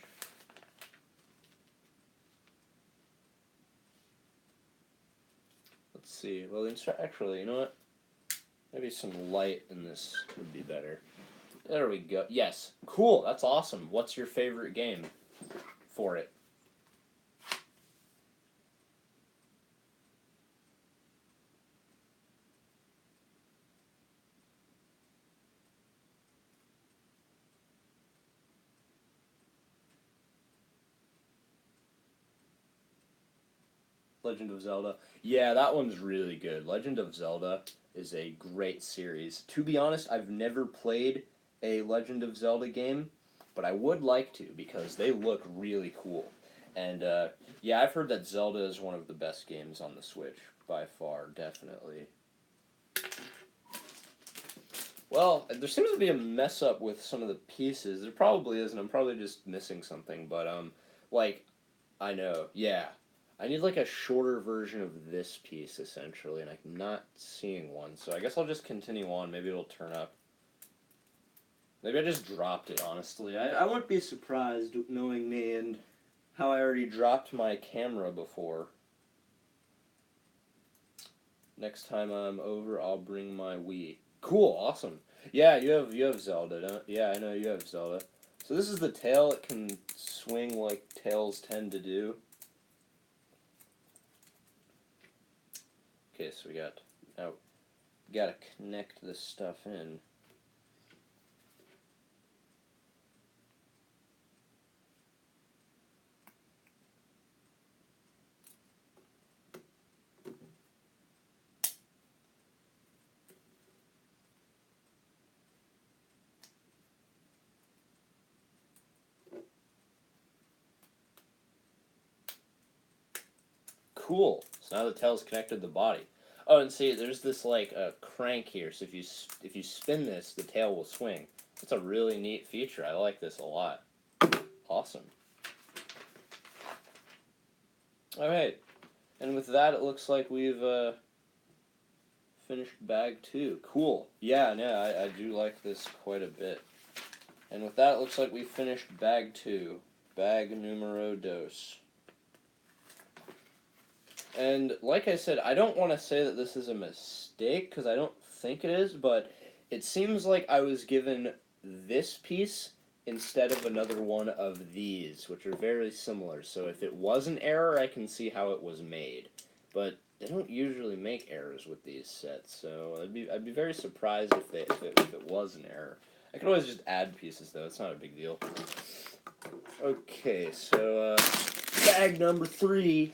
Let's see. Well, actually, you know what? Maybe some light in this would be better. There we go. Yes. Cool. That's awesome. What's your favorite game for it? Legend of Zelda. Yeah, that one's really good. Legend of Zelda is a great series. To be honest, I've never played a Legend of Zelda game, but I would like to because they look really cool. And yeah, I've heard that Zelda is one of the best games on the Switch by far, definitely. Well, there seems to be a mess up with some of the pieces. There probably is, and I'm probably just missing something. But like I know, yeah. I need like a shorter version of this piece essentially, and I'm not seeing one. So I guess I'll just continue on. Maybe it'll turn up. Maybe I just dropped it. Honestly, I wouldn't be surprised knowing me and how I already dropped my camera before. Next time I'm over, I'll bring my Wii. Cool, awesome. Yeah, you have Zelda, don't? Yeah, I know you have Zelda. So this is the tail. It can swing like tails tend to do. Okay, so now we gotta connect this stuff in. Cool. So now the tail's connected to the body. Oh, and see, there's this like a crank here. So if you spin this, the tail will swing. It's a really neat feature. I like this a lot. Awesome. All right, and with that, it looks like we've finished bag 2. Cool. Yeah, no, I do like this quite a bit. And with that, it looks like we finished bag 2. Bag numero dos. And like I said, I don't want to say that this is a mistake, because I don't think it is, but it seems like I was given this piece instead of another one of these, which are very similar. So if it was an error, I can see how it was made. But they don't usually make errors with these sets, so I'd be very surprised if it was an error. I can always just add pieces, though. It's not a big deal. Okay, so bag number 3.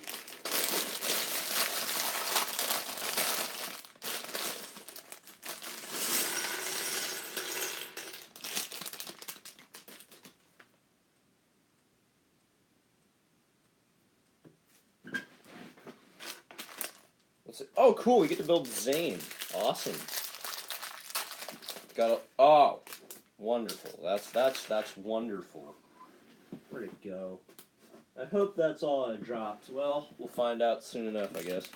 Oh, cool! We get to build Zane. Awesome. Oh, wonderful. That's wonderful. Where'd it go? I hope that's all I dropped. Well, we'll find out soon enough, I guess.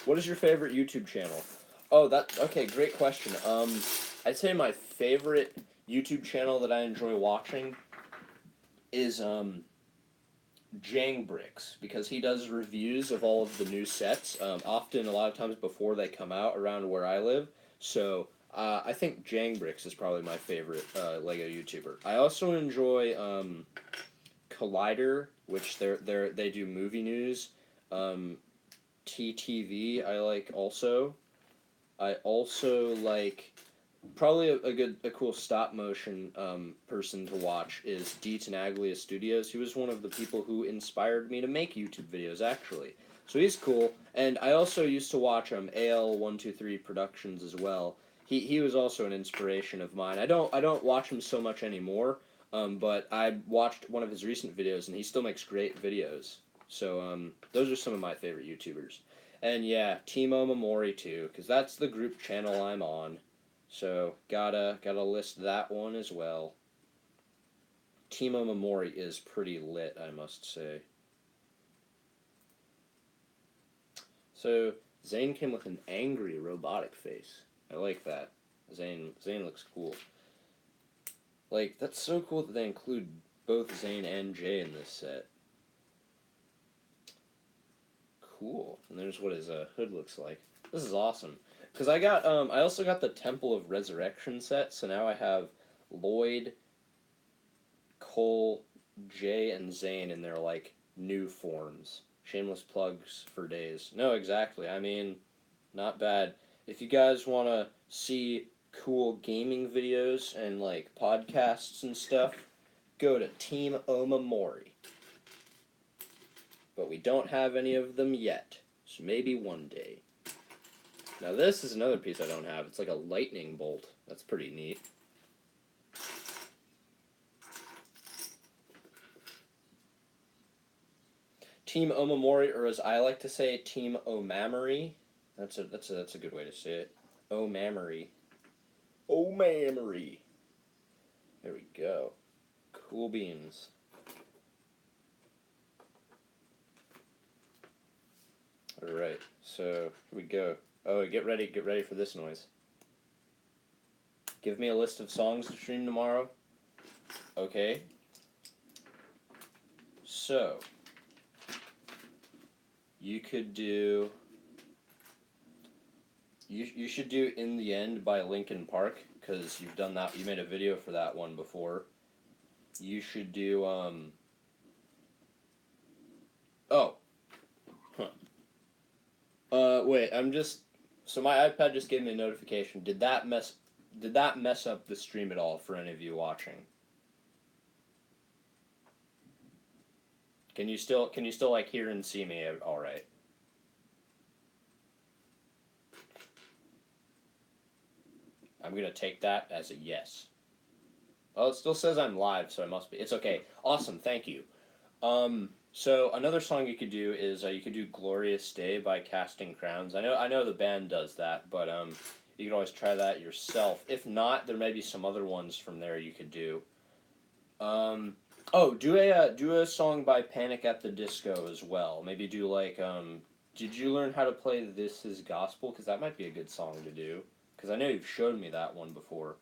What is your favorite YouTube channel? Oh, okay, great question. I'd say my favorite YouTube channel that I enjoy watching is Bricks, because he does reviews of all of the new sets, often a lot of times before they come out around where I live. So I think Bricks is probably my favorite Lego YouTuber. I also enjoy Collider, which they do movie news. TTV I like also. I also like probably a cool stop motion person to watch is Tenaglia Studios. He was one of the people who inspired me to make YouTube videos actually. So he's cool. And I also used to watch AL123 Productions as well. He was also an inspiration of mine. I don't watch him so much anymore. But I watched one of his recent videos, and he still makes great videos. So those are some of my favorite YouTubers. And yeah, Team Omamori too, because that's the group channel I'm on. So gotta list that one as well. Team Omamori is pretty lit, I must say. So Zane came with an angry robotic face. I like that. Zane looks cool. Like, that's so cool that they include both Zane and Jay in this set. Cool. And there's what his hood looks like. This is awesome. Because I also got the Temple of Resurrection set, so now I have Lloyd, Cole, Jay, and Zane in their, like, new forms. Shameless plugs for days. No, exactly. I mean, not bad. If you guys want to see cool gaming videos and like podcasts and stuff, go to Team Omamori. But we don't have any of them yet, so maybe one day. Now this is another piece I don't have. It's like a lightning bolt. That's pretty neat. Team Omamori, or as I like to say, Team Omamori. That's a good way to say it. Omamori. Omamori. There we go. Cool beans. Alright, so here we go. Oh, get ready for this noise. Give me a list of songs to stream tomorrow. Okay. So, you could do... You should do In the End by Linkin Park, because you've done that. You made a video for that one before. You should do, Oh. Huh. Wait, So my iPad just gave me a notification. Did that mess up the stream at all for any of you watching? Can you still like hear and see me all right? I'm gonna take that as a yes. Oh, it still says I'm live, so I must be. It's okay. Awesome, thank you. So another song you could do is you could do "Glorious Day" by Casting Crowns. I know the band does that, but you can always try that yourself. If not, there may be some other ones from there you could do. Do a song by Panic at the Disco as well. Maybe do like Did you learn how to play "This Is Gospel"? Because that might be a good song to do. Because I know you've showed me that one before.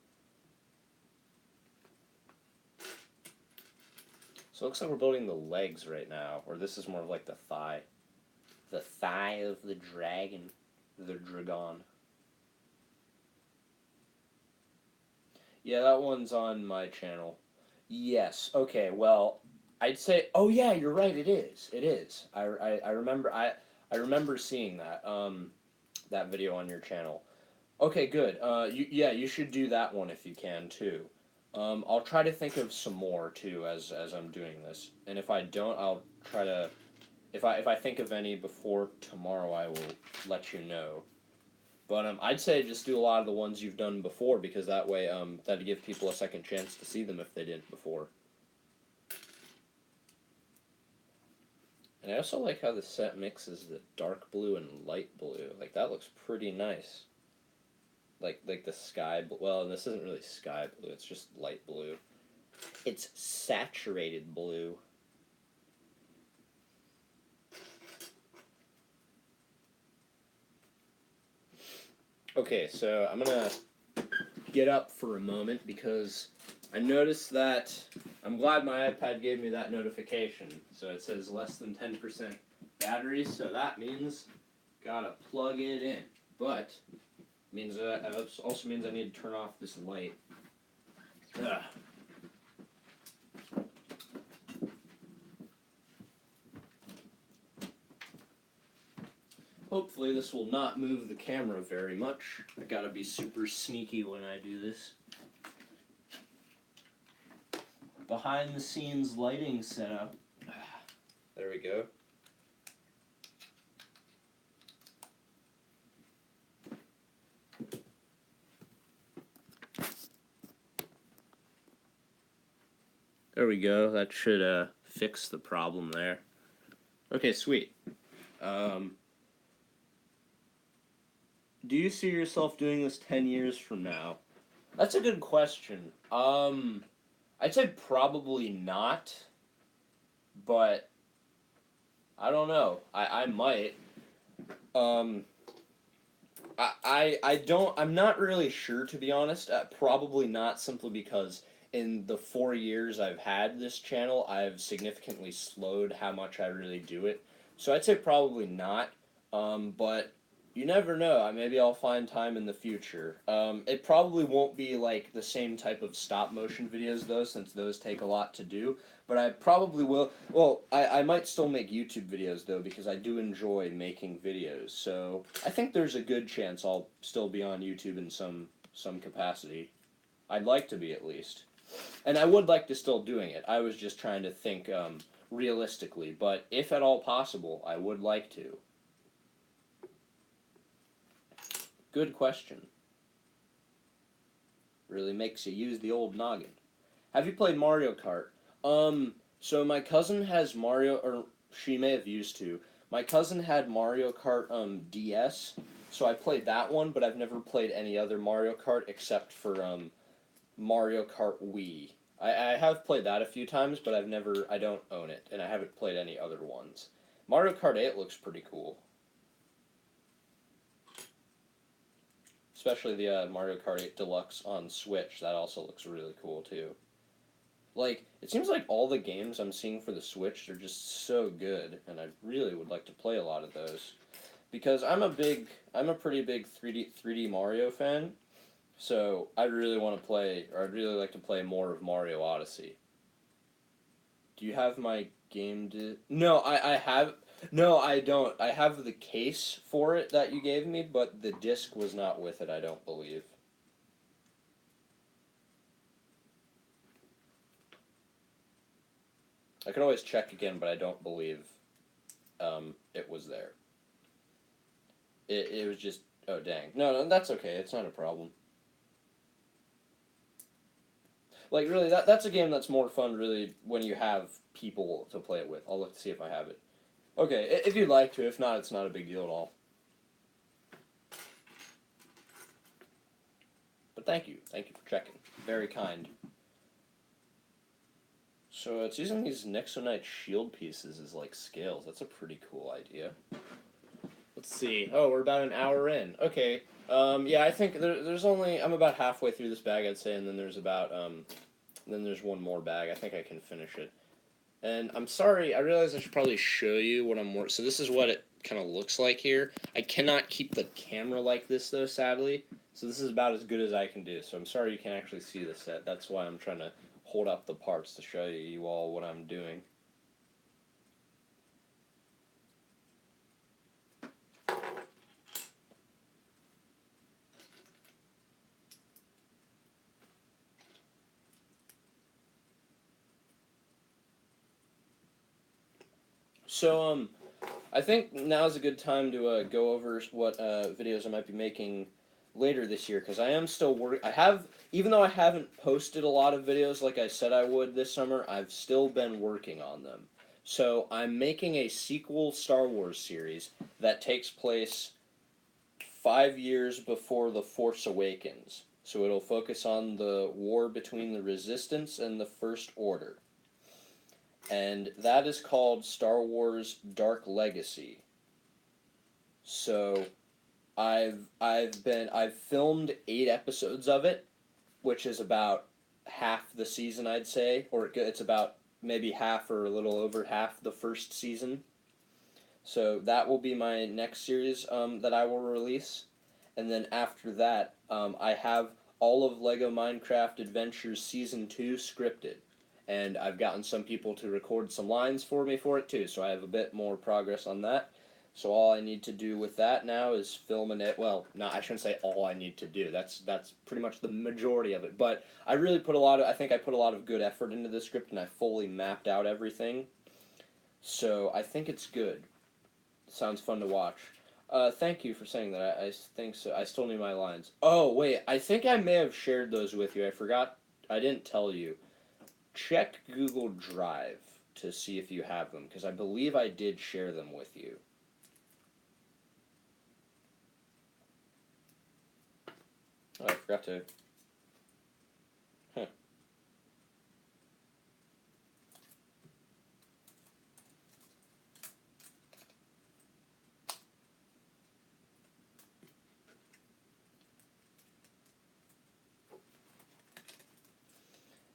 So it looks like we're building the legs right now, or this is more of like the thigh. The thigh of the dragon. The dragon. Yeah, that one's on my channel. Yes. Okay. Well, I'd say. Oh yeah, you're right. It is. It is. I remember. I remember seeing that that video on your channel. Okay. Good. You should do that one if you can too. I'll try to think of some more too as I'm doing this, and if I don't, I'll try to. If I think of any before tomorrow, I will let you know. But I'd say just do a lot of the ones you've done before, because that way that'd give people a second chance to see them if they didn't before. And I also like how the set mixes the dark blue and light blue. Like, that looks pretty nice. Like the sky blue. Well, this isn't really sky blue. It's just light blue. It's saturated blue. Okay, so I'm gonna get up for a moment because I noticed that I'm glad my iPad gave me that notification. So it says less than 10% battery, so that means gotta plug it in. But means also means I need to turn off this light. Ugh. Hopefully this will not move the camera very much. I gotta be super sneaky when I do this. Behind the scenes lighting setup. There we go. There we go. That should fix the problem there. Okay, sweet. Do you see yourself doing this 10 years from now? That's a good question. I'd say probably not, but I don't know. I might. I'm not really sure, to be honest. Probably not, simply because in the 4 years I've had this channel, I've significantly slowed how much I really do it. So I'd say probably not, but you never know. Maybe I'll find time in the future. It probably won't be like the same type of stop motion videos though, since those take a lot to do. But I probably will. Well, I might still make YouTube videos though, because I do enjoy making videos. So I think there's a good chance I'll still be on YouTube in some capacity. I'd like to be, at least. And I would like to still doing it. I was just trying to think realistically. But if at all possible, I would like to. Good question. Really makes you use the old noggin. Have you played Mario Kart? So my cousin has Mario, or she may have used to. My cousin had Mario Kart DS, so I played that one, but I've never played any other Mario Kart except for Mario Kart Wii. I have played that a few times, but I don't own it, and I haven't played any other ones. Mario Kart 8 looks pretty cool. Especially the Mario Kart 8 Deluxe on Switch, that also looks really cool too. Like, it seems like all the games I'm seeing for the Switch are just so good, and I really would like to play a lot of those. Because I'm a pretty big 3D Mario fan, so I'd really like to play more of Mario Odyssey. Do you have my No, no, I don't. I have the case for it that you gave me, but the disc was not with it, I don't believe. I could always check again, but I don't believe it was there. It was just... Oh, dang. No, that's okay. It's not a problem. Like, really, that's a game that's more fun, really, when you have people to play it with. I'll look to see if I have it. Okay, if you'd like to. If not, it's not a big deal at all. But thank you. Thank you for checking. Very kind. So it's using these Nexonite shield pieces as, like, scales. That's a pretty cool idea. Let's see. Oh, we're about an hour in. Okay. Yeah, I think there's only... I'm about halfway through this bag, I'd say, and then there's about... then there's one more bag. I think I can finish it. And I'm sorry, I realize I should probably show you what I'm working... So this is what it kind of looks like here. I cannot keep the camera like this, though, sadly. So this is about as good as I can do. So I'm sorry you can't actually see the set. That's why I'm trying to hold up the parts to show you all what I'm doing. So, I think now's a good time to go over what videos I might be making later this year, because I am still even though I haven't posted a lot of videos like I said I would this summer, I've still been working on them. So I'm making a sequel Star Wars series that takes place 5 years before The Force Awakens. So it'll focus on the war between the Resistance and the First Order. And that is called Star Wars Dark Legacy. So I've filmed 8 episodes of it, which is about half the season, I'd say, or it's about maybe half or a little over half the first season. So that will be my next series that I will release, and then after that, I have all of Lego Minecraft Adventures Season 2 scripted, and I've gotten some people to record some lines for me for it too. So I have a bit more progress on that. So all I need to do with that now is film it. Well, no, I shouldn't say all I need to do. That's pretty much the majority of it. But I really put a lot of. I think I put a lot of good effort into the script, and I fully mapped out everything. So I think it's good. Sounds fun to watch. Thank you for saying that. I think so. I still need my lines. Oh wait, I think I may have shared those with you. I forgot. I didn't tell you. Check Google Drive to see if you have them, because I believe I did share them with you. Oh, I forgot to. Huh.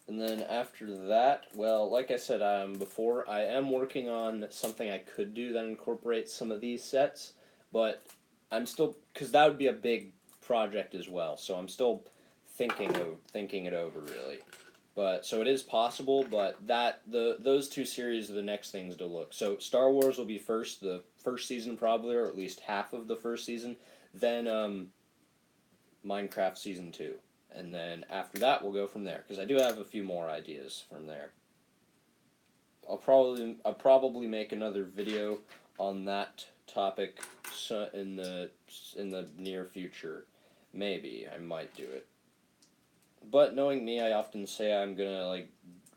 And then after that, well, like I said before, I am working on something I could do that incorporates some of these sets, but I'm still, because that would be a big project as well. So I'm still thinking it over really. But so it is possible, but those two series are the next things to look. So Star Wars will be first, the first season probably, or at least half of the first season. Then Minecraft Season 2. And then after that, we'll go from there, because I do have a few more ideas from there. I'll probably make another video on that topic in the near future. Maybe I might do it. But knowing me, I often say I'm gonna like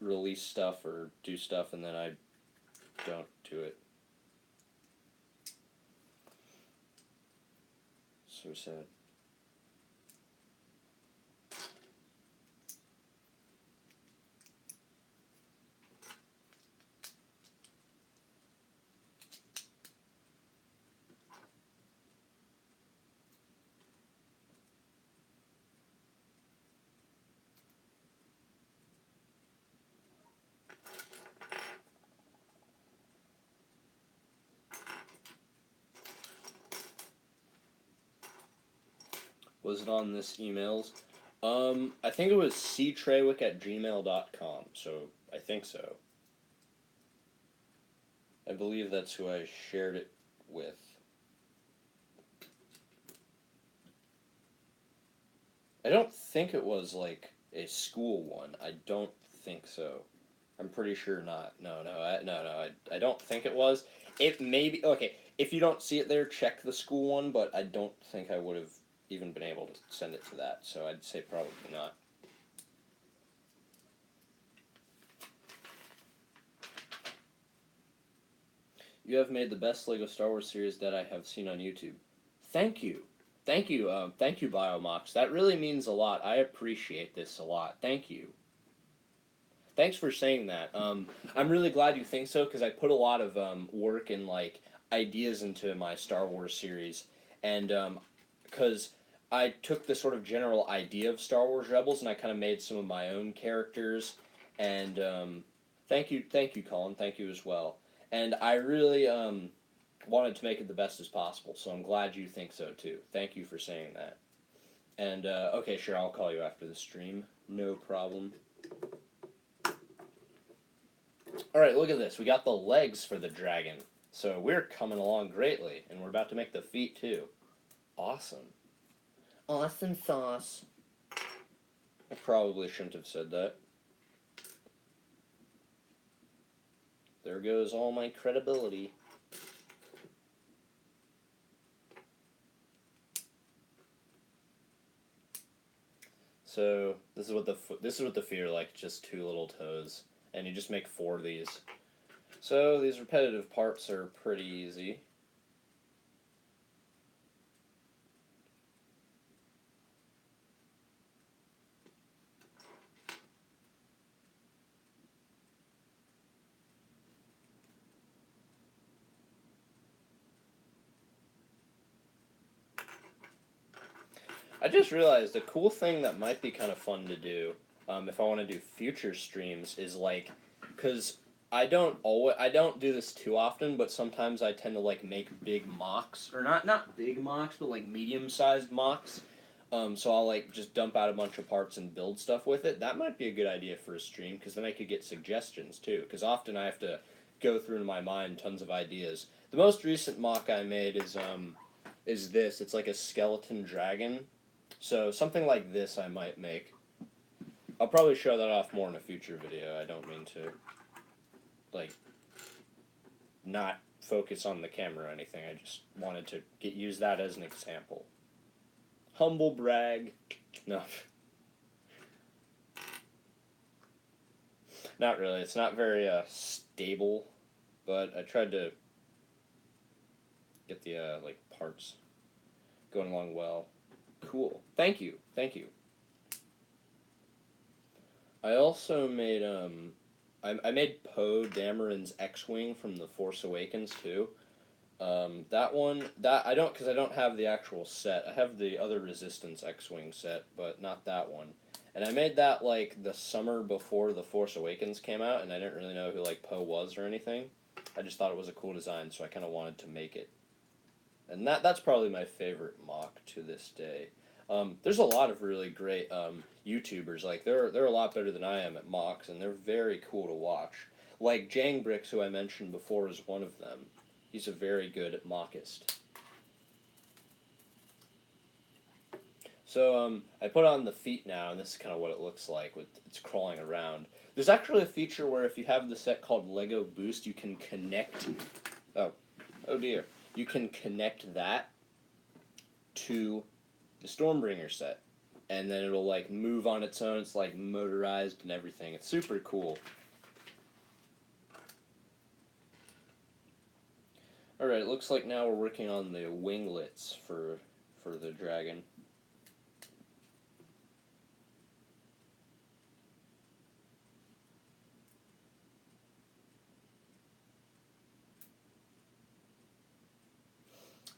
release stuff or do stuff, and then I don't do it. So sad. Was it on this emails? I think it was ctraywick@gmail.com, so I think so. I believe that's who I shared it with. I don't think it was like a school one. I don't think so. I'm pretty sure not. I don't think it was. It may be okay. If you don't see it there, check the school one. But I don't think I would have even been able to send it to that. So I'd say probably not. You have made the best Lego Star Wars series that I have seen on YouTube. Thank you. Thank you, Biomox. That really means a lot. I appreciate this a lot. Thank you. Thanks for saying that. I'm really glad you think so, because I put a lot of work and like ideas into my Star Wars series, and because I took the sort of general idea of Star Wars Rebels and I kind of made some of my own characters, and thank you, Colin, thank you as well. And I really wanted to make it the best as possible, so I'm glad you think so too. Thank you for saying that. And okay, sure, I'll call you after the stream. No problem. Alright, look at this. We got the legs for the dragon. So we're coming along greatly, and we're about to make the feet too. Awesome. Awesome sauce. I probably shouldn't have said that. There goes all my credibility. So this is what the feet are like, just two little toes, and you just make 4 of these. So these repetitive parts are pretty easy. I just realized a cool thing that might be kind of fun to do, if I want to do future streams, is like, because I don't do this too often, but sometimes I tend to like make big mocks, or not big mocks, but like medium sized mocks. So I'll like just dump out a bunch of parts and build stuff with it. That might be a good idea for a stream, because then I could get suggestions too. Because often I have to go through in my mind tons of ideas. The most recent mock I made is this. It's like a skeleton dragon, so something like this I might make. I'll probably show that off more in a future video. I don't mean to, like, not focus on the camera or anything. I just wanted to use that as an example. Humble brag. No. Not really. It's not very stable, but I tried to get the like parts going along well. Cool. Thank you. Thank you. I also made I made Poe Dameron's X-wing from the Force Awakens too. That one that I don't because I don't have the actual set. I have the other Resistance X-wing set, but not that one. And I made that like the summer before the Force Awakens came out, and I didn't really know who like Poe was or anything. I just thought it was a cool design, so I kind of wanted to make it. And that's probably my favorite mock to this day. There's a lot of really great YouTubers. Like they're a lot better than I am at mocks, and they're very cool to watch. Like Jangbricks, who I mentioned before, is one of them. He's a very good mockist. So I put on the feet now, and this is kind of what it looks like. With it's crawling around. There's actually a feature where if you have the set called Lego Boost, you can connect. Oh, oh dear! You can connect that to the Stormbringer set, and then it'll like move on its own. It's like motorized and everything. It's super cool. All right, it looks like now we're working on the winglets for the dragon.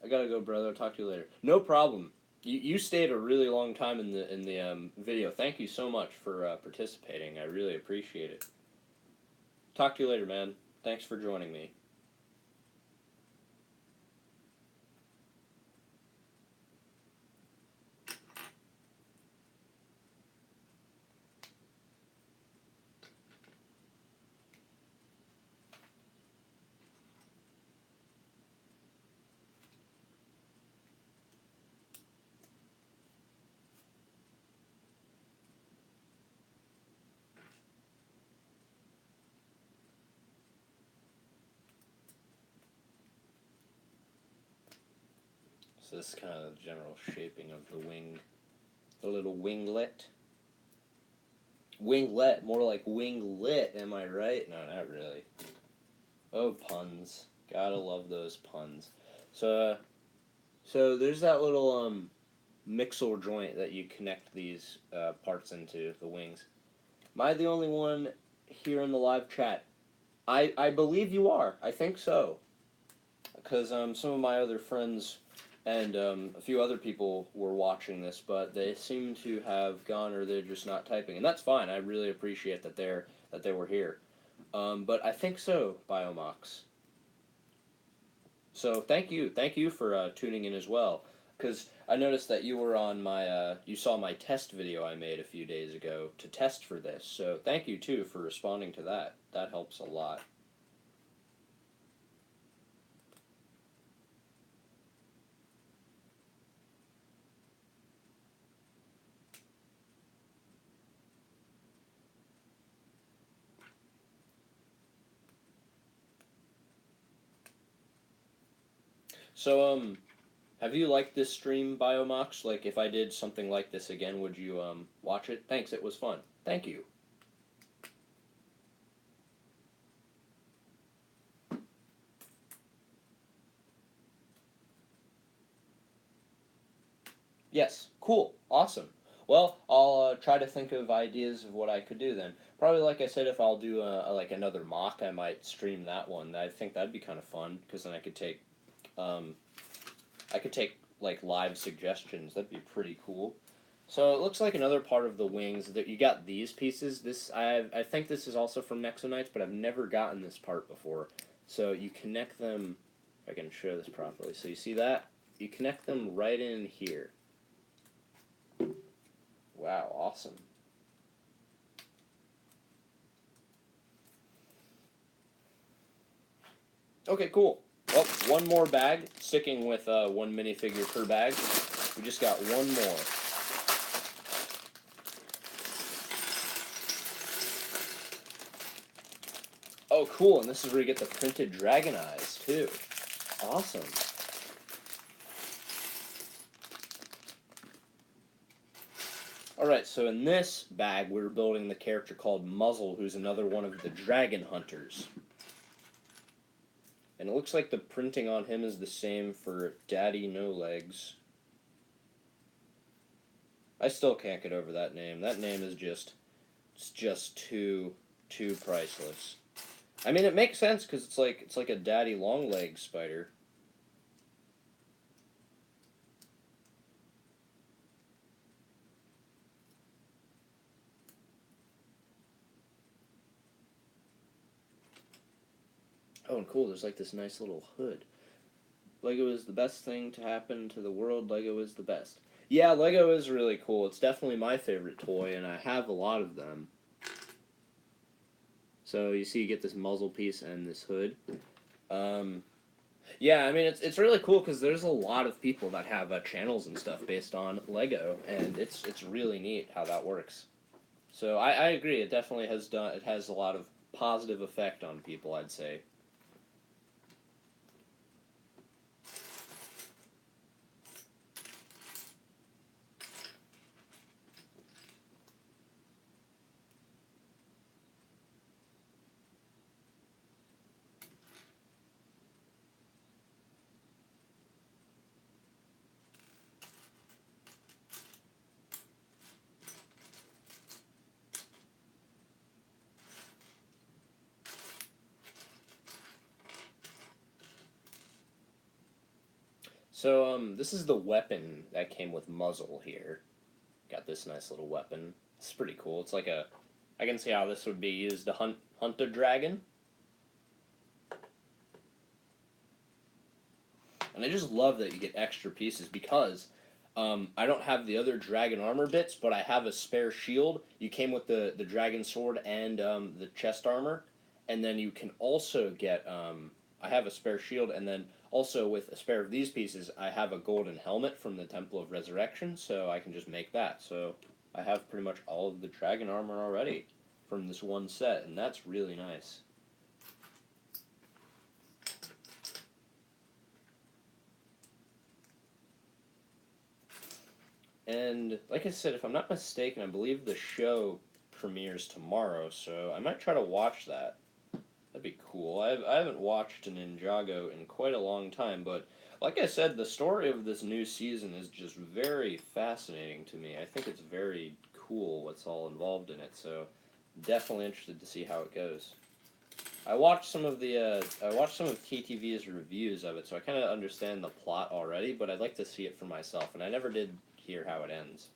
I gotta go, brother. I'll talk to you later. No problem. You stayed a really long time in the video. Thank you so much for participating. I really appreciate it. Talk to you later, man. Thanks for joining me. So this is kind of the general shaping of the wing, the little winglet. Winglet, more like winglit, am I right? No, not really. Oh, puns. Gotta love those puns. So, so there's that little mixer joint that you connect these parts into, the wings. Am I the only one here in the live chat? I believe you are. I think so. Because some of my other friends and a few other people were watching this, but they seem to have gone or they're just not typing, and that's fine. I really appreciate that they were here. But I think so, Biomox. So thank you for tuning in as well. Because I noticed that you were on my, you saw my test video I made a few days ago to test for this. So thank you too for responding to that. That helps a lot. So have you liked this stream, Biomox? Like, if I did something like this again, would you watch it? Thanks, it was fun. Thank you. Yes. Cool. Awesome. Well, I'll try to think of ideas of what I could do then. Probably, like I said, if I'll do like another mock, I might stream that one. I think that'd be kind of fun because then um, I could take like live suggestions. That'd be pretty cool. So it looks like another part of the wings that you got these pieces. This I think this is also from Nexonites, but I've never gotten this part before. So you connect them. If I can show this properly. So you see that you connect them right in here. Wow, awesome. Okay, cool. Well, one more bag. Sticking with one minifigure per bag. We just got one more. Oh, cool, and this is where you get the printed dragon eyes, too. Awesome. Alright, so in this bag, we're building the character called Muzzle, who's another one of the dragon hunters. And it looks like the printing on him is the same for Daddy No Legs. I still can't get over that name. That name is it's just too priceless. I mean, it makes sense because it's like a Daddy Long Legs spider. Oh, and cool, there's like this nice little hood. Lego is the best thing to happen to the world. Lego is the best. Yeah, Lego is really cool. It's definitely my favorite toy, and I have a lot of them. So you see, you get this muzzle piece and this hood. Um, yeah, I mean it's really cool because there's a lot of people that have channels and stuff based on Lego, and it's really neat how that works. So I agree. It definitely it has a lot of positive effect on people. I'd say. So this is the weapon that came with muzzle here. Got this nice little weapon. It's pretty cool. It's like I can see how this would be used to hunt a dragon. And I just love that you get extra pieces because I don't have the other dragon armor bits, but I have a spare shield. You came with the dragon sword and the chest armor, and then you can also get. I have a spare shield, and then also with a spare of these pieces, I have a golden helmet from the Temple of Resurrection, so I can just make that. So I have pretty much all of the dragon armor already from this one set, and that's really nice. And like I said, if I'm not mistaken, I believe the show premieres tomorrow, so I might try to watch that. That'd be cool. I haven't watched a Ninjago in quite a long time, but like I said, the story of this new season is just very fascinating to me. I think it's very cool what's all involved in it, so definitely interested to see how it goes. I watched some of KTV's reviews of it, so I kind of understand the plot already, but I'd like to see it for myself, and I never did hear how it ends.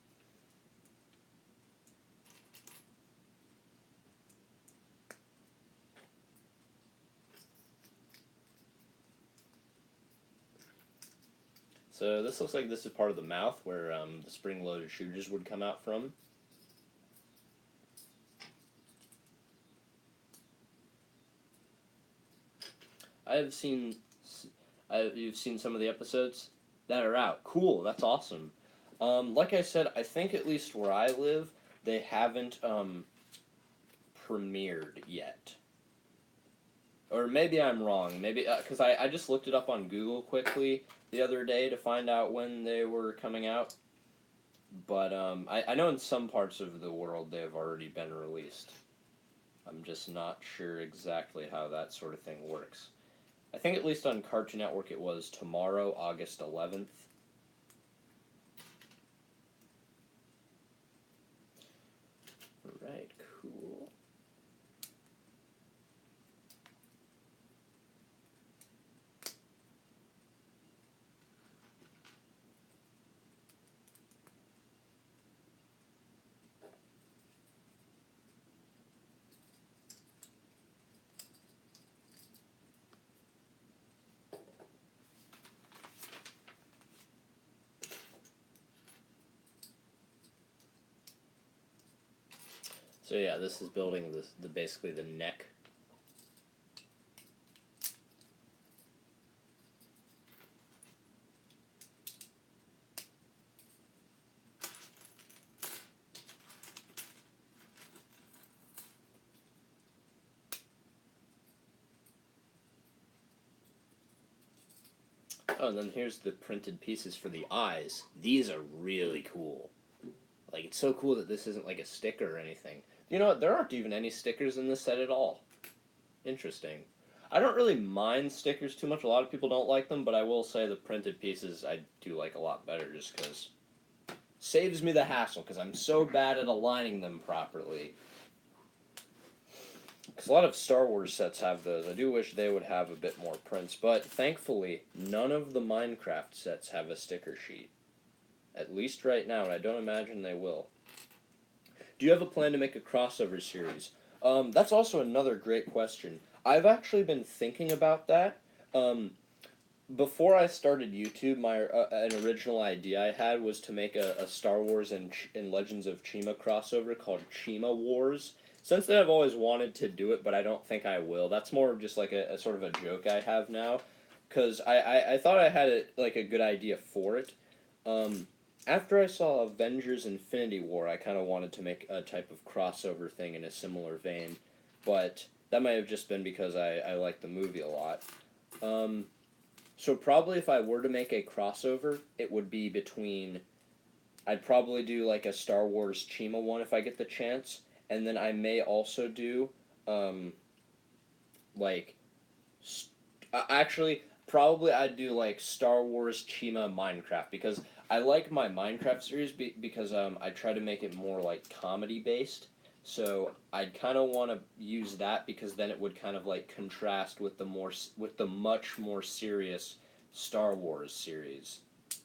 So this looks like this is part of the mouth where the spring-loaded shooters would come out from. I have seen, you've seen some of the episodes that are out. Cool, that's awesome. Like I said, I think at least where I live, they haven't premiered yet. Or maybe I'm wrong. Maybe because I just looked it up on Google quickly the other day to find out when they were coming out. But I know in some parts of the world they have already been released. I'm just not sure exactly how that sort of thing works. I think at least on Cartoon Network it was tomorrow, August 11th. So yeah, this is building the basically the neck. Oh, and then here's the printed pieces for the eyes. These are really cool. Like, it's so cool that this isn't like a sticker or anything. You know what? There aren't even any stickers in this set at all. Interesting. I don't really mind stickers too much. A lot of people don't like them, but I will say the printed pieces I do like a lot better just because saves me the hassle because I'm so bad at aligning them properly. Because a lot of Star Wars sets have those. I do wish they would have a bit more prints, but thankfully, none of the Minecraft sets have a sticker sheet. At least right now, and I don't imagine they will. Do you have a plan to make a crossover series? That's also another great question. I've actually been thinking about that. Um, Before I started YouTube, my an original idea I had was to make a Star Wars and Legends of Chima crossover called Chima Wars. Since then, I've always wanted to do it, but I don't think I will. That's more of just like a sort of a joke I have now, because I thought I had like a good idea for it. Um, After I saw Avengers Infinity War, I kind of wanted to make a type of crossover thing in a similar vein, but that might have just been because I like the movie a lot. Um, so probably if I were to make a crossover, it would be between. I'd probably do like a Star Wars Chima one if I get the chance, and then I may also do, um, like, actually probably I'd do like Star Wars Chima Minecraft because I like my Minecraft series because I try to make it more like comedy based. So I'd kind of want to use that because then it would kind of like contrast with the much more serious Star Wars series.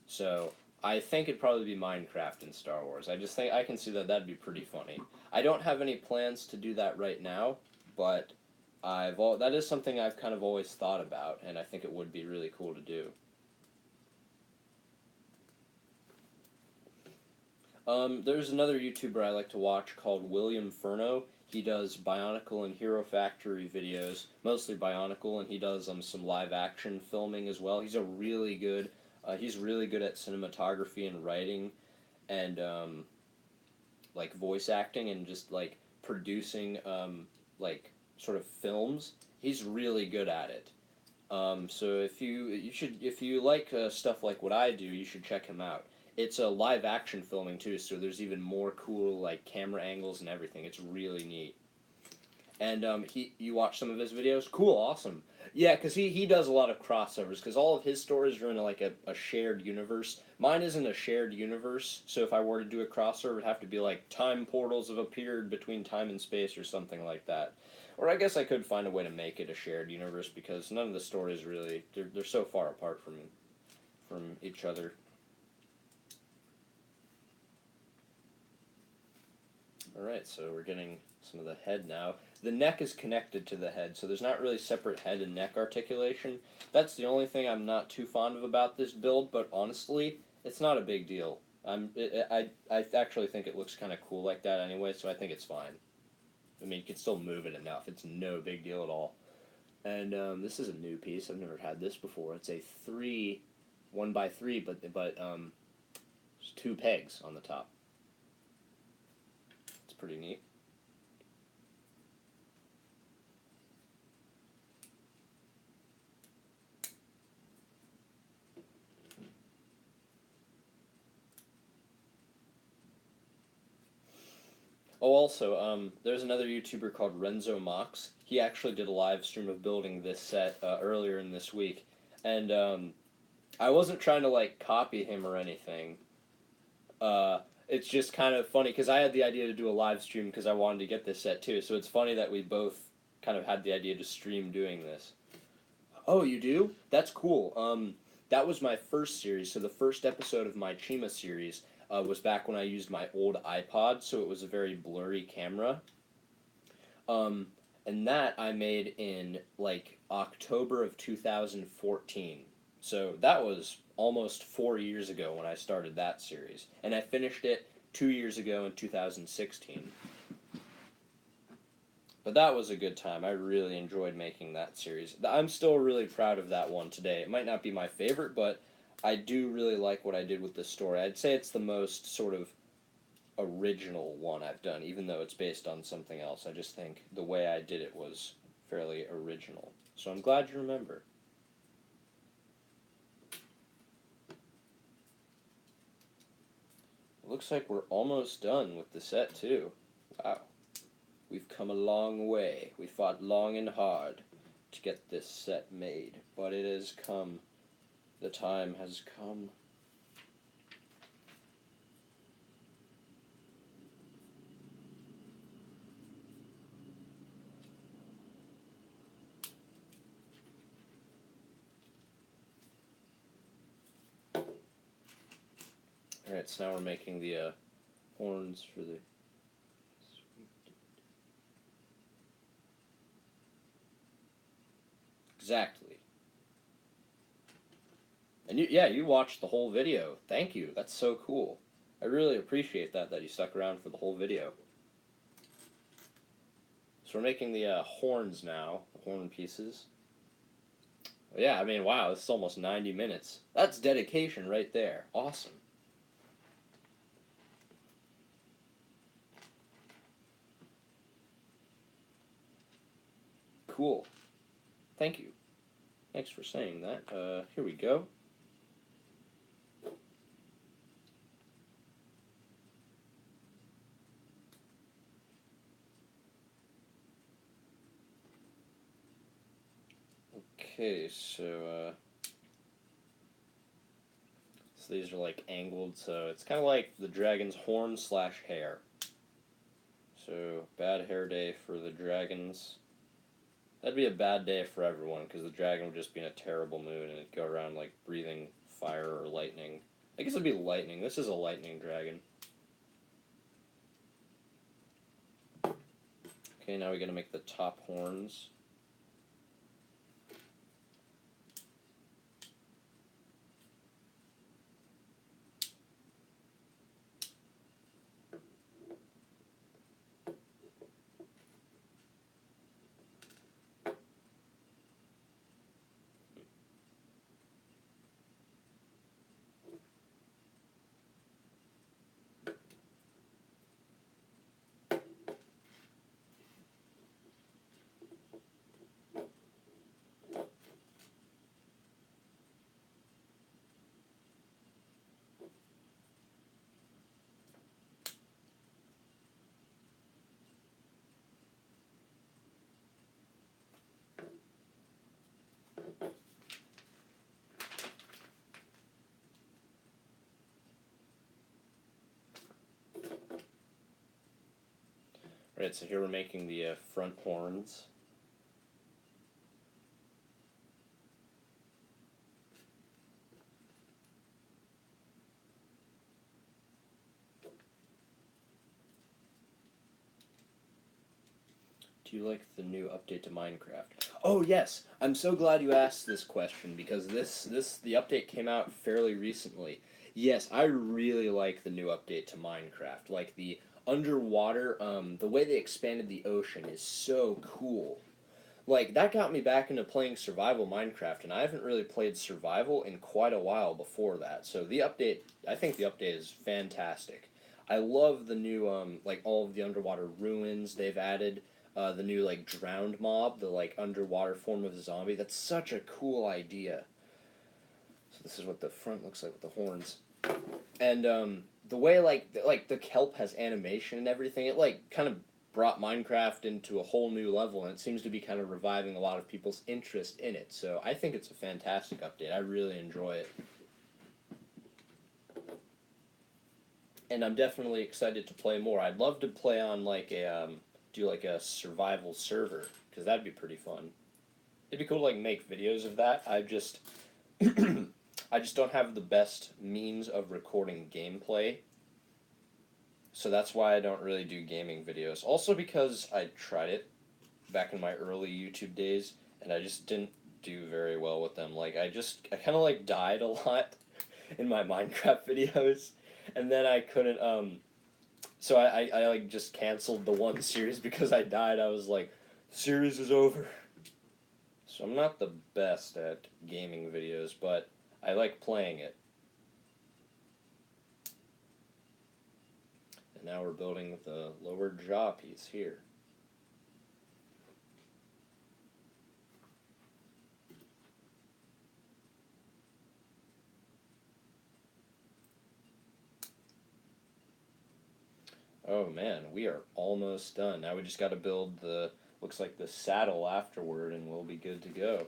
So I think it'd probably be Minecraft and Star Wars. I just think I can see that that'd be pretty funny. I don't have any plans to do that right now, but that is something I've kind of always thought about, and I think it would be really cool to do. There's another YouTuber I like to watch called William Furno. He does Bionicle and Hero Factory videos, mostly Bionicle, and he does some live action filming as well. He's really good at cinematography and writing, and like voice acting and just like producing like sort of films. He's really good at it. So if you like stuff like what I do, you should check him out. It's a live action filming too, so there's even more cool like camera angles and everything. It's really neat. And you watch some of his videos? Cool, awesome. Yeah, because he does a lot of crossovers, because all of his stories are in like a shared universe. Mine isn't a shared universe, so if I were to do a crossover, it'd have to be like time portals have appeared between time and space or something like that. Or I guess I could find a way to make it a shared universe, because none of the stories really, they're so far apart from each other. Alright, so we're getting some of the head now. The neck is connected to the head, so there's not really separate head and neck articulation. That's the only thing I'm not too fond of about this build, but honestly, it's not a big deal. I actually think it looks kind of cool like that anyway, so I think it's fine. I mean, you can still move it enough. It's no big deal at all. And this is a new piece. I've never had this before. It's a 1x3, but there's two pegs on the top. It's pretty neat. Oh, also, there's another YouTuber called Renzo Mox. He actually did a live stream of building this set earlier in this week, and I wasn't trying to like copy him or anything. It's just kind of funny because I had the idea to do a live stream because I wanted to get this set too. So it's funny that we both kind of had the idea to stream doing this. Oh, you do? That's cool. That was my first series. So the first episode of my Chima series was back when I used my old iPod, so it was a very blurry camera. Um, and that I made in like October of 2014. So that was almost 4 years ago when I started that series, and I finished it 2 years ago in 2016. But that was a good time. I really enjoyed making that series. I'm still really proud of that one today. It might not be my favorite, but I do really like what I did with the story. I'd say it's the most sort of original one I've done, even though it's based on something else. I just think the way I did it was fairly original. So I'm glad you remember. It looks like we're almost done with the set, too. Wow. We've come a long way. We fought long and hard to get this set made, but it has come. The time has come. Alright, so now we're making the horns for the... Exactly. And you watched the whole video. Thank you. That's so cool. I really appreciate that you stuck around for the whole video. So we're making the horns now, the horn pieces. Yeah, I mean, wow, this is almost 90 minutes. That's dedication right there. Awesome. Cool. Thank you. Thanks for saying that. Here we go. Okay, so these are like angled, so it's kind of like the dragon's horn slash hair. So, bad hair day for the dragons. That'd be a bad day for everyone, because the dragon would just be in a terrible mood and it'd go around like breathing fire or lightning. I guess it'd be lightning. This is a lightning dragon. Okay, now we gotta make the top horns. Alright, so here we're making the front horns. Do you like the new update to Minecraft? Oh yes, I'm so glad you asked this question because the update came out fairly recently. Yes, I really like the new update to Minecraft. Like the underwater, the way they expanded the ocean is so cool. Like that got me back into playing survival Minecraft, and I haven't really played survival in quite a while before that. So the update, I think the update is fantastic. I love the new like all of the underwater ruins they've added. The new like drowned mob, the like underwater form of the zombie. That's such a cool idea. So this is what the front looks like with the horns, and the way like the kelp has animation and everything. It like kind of brought Minecraft into a whole new level, and it seems to be kind of reviving a lot of people's interest in it. So I think it's a fantastic update. I really enjoy it. And I'm definitely excited to play more. I'd love to play on like a do like a survival server because that'd be pretty fun. It'd be cool to like make videos of that. I just don't have the best means of recording gameplay, so that's why I don't really do gaming videos. Also because I tried it back in my early YouTube days, and I just didn't do very well with them. Like I kind of like died a lot in my Minecraft videos, and then I couldn't so I like just canceled the one series because I died. I was like, The series is over. So I'm not the best at gaming videos, but I like playing it. And now we're building the lower jaw piece here. Oh man, we are almost done. Now we just got to build the, looks like the saddle afterward, and we'll be good to go.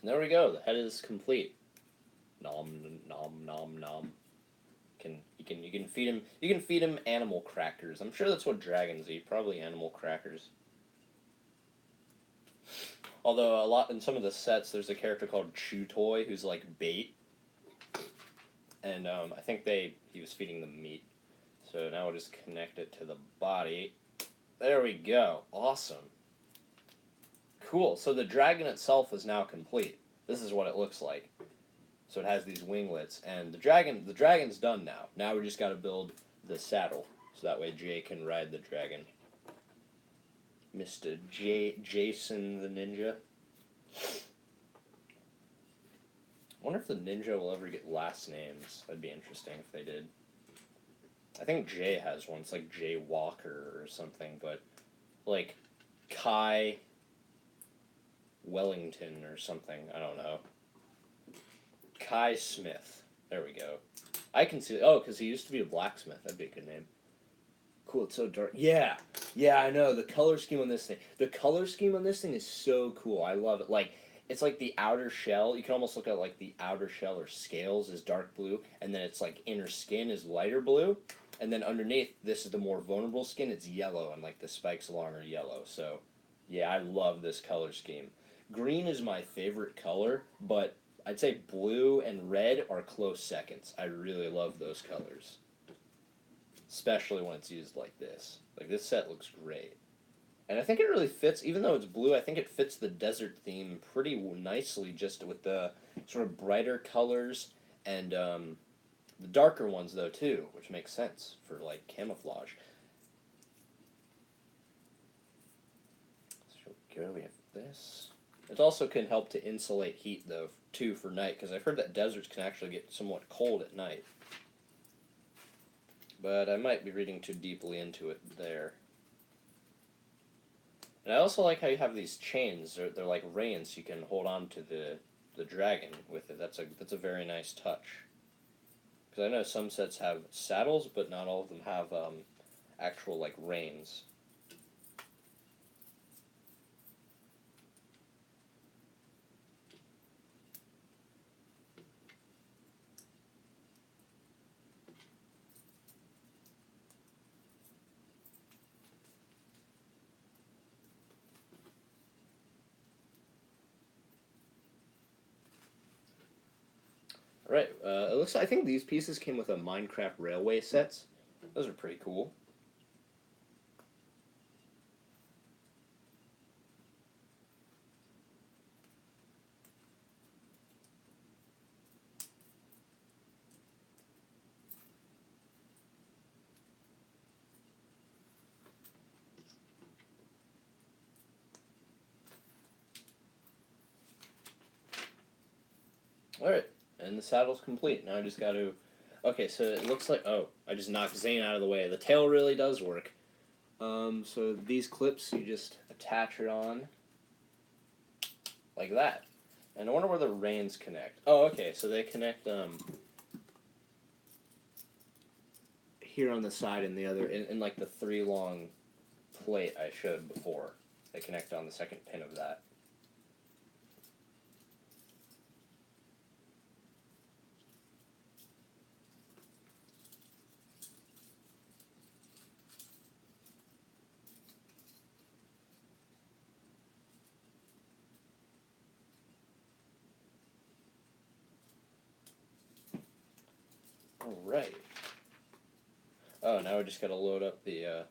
And there we go. The head is complete. Nom nom nom nom. You can feed him animal crackers. I'm sure that's what dragons eat. Probably animal crackers. Although a lot in some of the sets, there's a character called Chew Toy who's like bait, and I think he was feeding them meat. So now we'll just connect it to the body. There we go. Awesome. Cool. So the dragon itself is now complete. This is what it looks like. So it has these winglets, and the dragon's done now. Now we just got to build the saddle, so that way Jay can ride the dragon. Mr. Jason the Ninja. I wonder if the ninja will ever get last names. That'd be interesting if they did. I think Jay has one. It's like Jay Walker or something, but like Kai Wellington or something. I don't know. Kai Smith. There we go. I can see. Oh, because he used to be a blacksmith. That'd be a good name. Cool. It's so dark. Yeah. Yeah, I know. The color scheme on this thing. The color scheme on this thing is so cool. I love it. Like, it's like the outer shell. You can almost look at like the outer shell or scales is dark blue, and then it's like inner skin is lighter blue, and then underneath this is the more vulnerable skin. It's yellow, and like the spikes along are yellow. So, yeah, I love this color scheme. Green is my favorite color, but I'd say blue and red are close seconds. I really love those colors. Especially when it's used like this. Like, this set looks great. And I think it really fits, even though it's blue, I think it fits the desert theme pretty nicely just with the sort of brighter colors and the darker ones, though, too, which makes sense for, like, camouflage. So here we have this. It also can help to insulate heat, though, too, for night, because I've heard that deserts can actually get somewhat cold at night. But I might be reading too deeply into it there. And I also like how you have these chains. They're like reins. You can hold on to the dragon with it. That's a very nice touch. Because I know some sets have saddles, but not all of them have actual like reins. Right. It looks. I think these pieces came with a Minecraft railway sets. Those are pretty cool. All right, and the saddle's complete. Now I just got to. Okay, so it looks like. Oh, I just knocked Zane out of the way. The tail really does work. So these clips, you just attach it on like that. And I wonder where the reins connect. Oh, okay, so they connect here on the side and the other, in like the 3 long plate I showed before. They connect on the second pin of that. Alright. Oh, now we just gotta load up the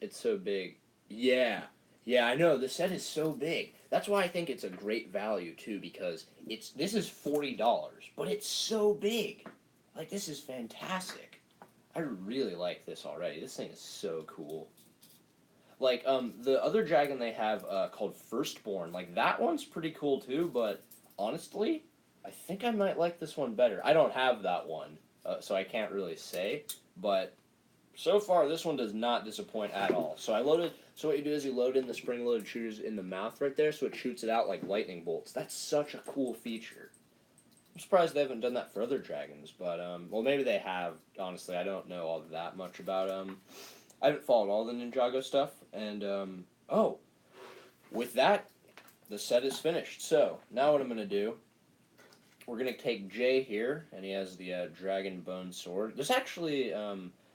it's so big. Yeah. Yeah, I know, the set is so big. That's why I think it's a great value, too, because this is $40, but it's so big. Like, this is fantastic. I really like this already. This thing is so cool. Like, the other dragon they have, called Firstborn, like, that one's pretty cool, too, but honestly, I think I might like this one better. I don't have that one, so I can't really say, but so far, this one does not disappoint at all. So what you do is you load in the spring-loaded shooters in the mouth right there, so it shoots it out like lightning bolts. That's such a cool feature. I'm surprised they haven't done that for other dragons, but well, maybe they have. Honestly, I don't know all that much about I haven't followed all the Ninjago stuff, and oh, with that, the set is finished. So now what I'm gonna do. We're gonna take Jay here, and he has the dragon bone sword. There's actually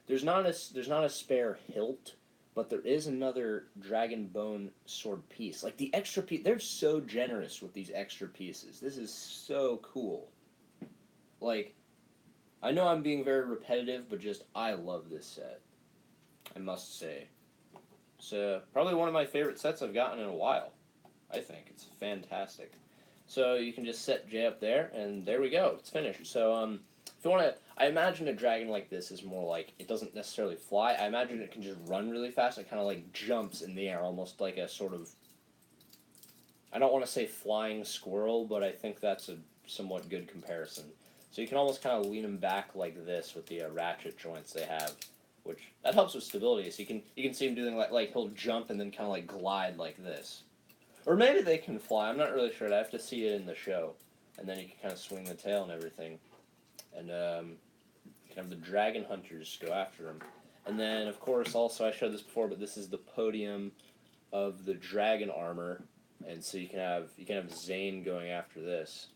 there's not a spare hilt, but there is another dragon bone sword piece. Like the extra piece, they're so generous with these extra pieces. This is so cool. Like, I know I'm being very repetitive, but just I love this set. I must say, it's probably one of my favorite sets I've gotten in a while. I think it's fantastic. So you can just set Jay up there, and there we go. It's finished. So if you want to, I imagine a dragon like this is more like, it doesn't necessarily fly. I imagine it can just run really fast. It kind of like jumps in the air, almost like a sort of, I don't want to say flying squirrel, but I think that's a somewhat good comparison. So you can almost kind of lean him back like this with the ratchet joints they have, which that helps with stability. So you can see him doing like he'll jump and then kind of like glide like this. Or maybe they can fly. I'm not really sure. I have to see it in the show. And then you can kind of swing the tail and everything. And you can have the dragon hunters go after him. And then, of course, also I showed this before, but this is the podium of the dragon armor. And so you can have Zane going after this.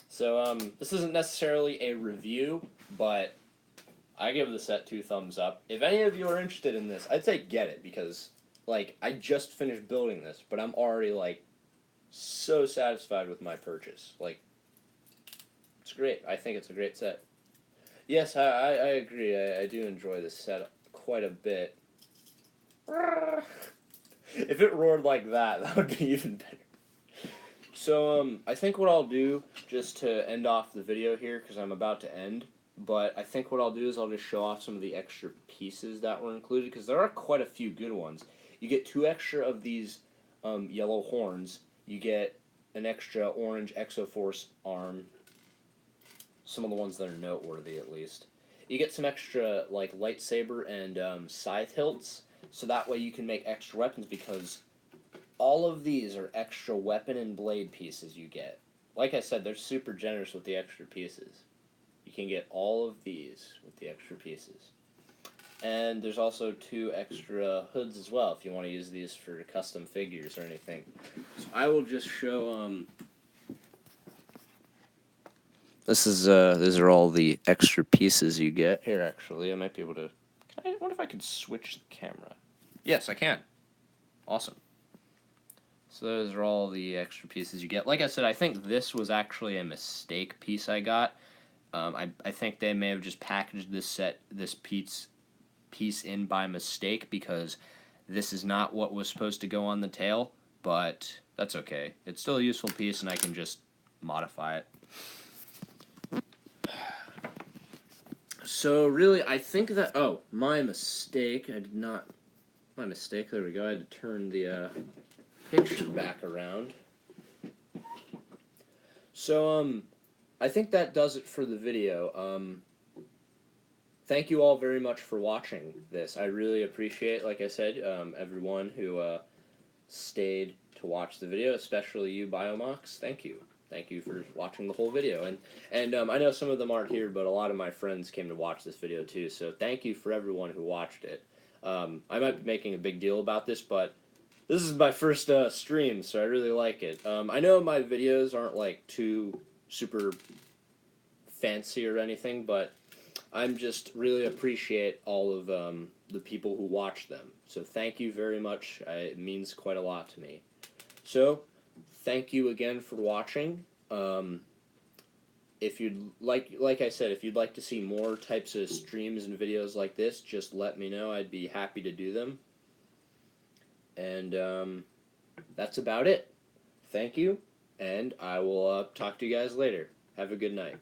So this isn't necessarily a review, but I give the set 2 thumbs up. If any of you are interested in this, I'd say get it because, like, I just finished building this, but I'm already, like, so satisfied with my purchase. Like, it's great. I think it's a great set. Yes, I agree. I do enjoy this set quite a bit. If it roared like that, that would be even better. So, I think what I'll do, just to end off the video here, because I'm about to end, but I think what I'll do is I'll just show off some of the extra pieces that were included, because there are quite a few good ones. You get 2 extra of these yellow horns. You get an extra orange Exoforce arm. Some of the ones that are noteworthy, at least. You get some extra, like, lightsaber and scythe hilts, so that way you can make extra weapons, because all of these are extra weapon and blade pieces you get. Like I said, they're super generous with the extra pieces. You can get all of these with the extra pieces. And there's also 2 extra hoods as well, if you want to use these for custom figures or anything. So I will just show, these are all the extra pieces you get. Here, actually, I might be able to, I wonder if I could switch the camera. Yes, I can. Awesome. So those are all the extra pieces you get. Like I said, I think this was actually a mistake piece I got. I think they may have just packaged this piece in by mistake, because this is not what was supposed to go on the tail, but that's okay. It's still a useful piece, and I can just modify it. So really, I think that, oh, my mistake, there we go, I had to turn the picture back around. So, I think that does it for the video. Thank you all very much for watching this. I really appreciate, like I said, everyone who stayed to watch the video, especially you, Biomox. Thank you. Thank you for watching the whole video. And I know some of them aren't here, but a lot of my friends came to watch this video too, so thank you for everyone who watched it. I might be making a big deal about this, but this is my first stream, so I really like it. I know my videos aren't like too super fancy or anything, but I'm just really appreciate all of the people who watch them. So thank you very much. It means quite a lot to me. So thank you again for watching. if you'd like I said, if you'd like to see more types of streams and videos like this, just let me know. I'd be happy to do them. And that's about it. Thank you, and I will talk to you guys later. Have a good night.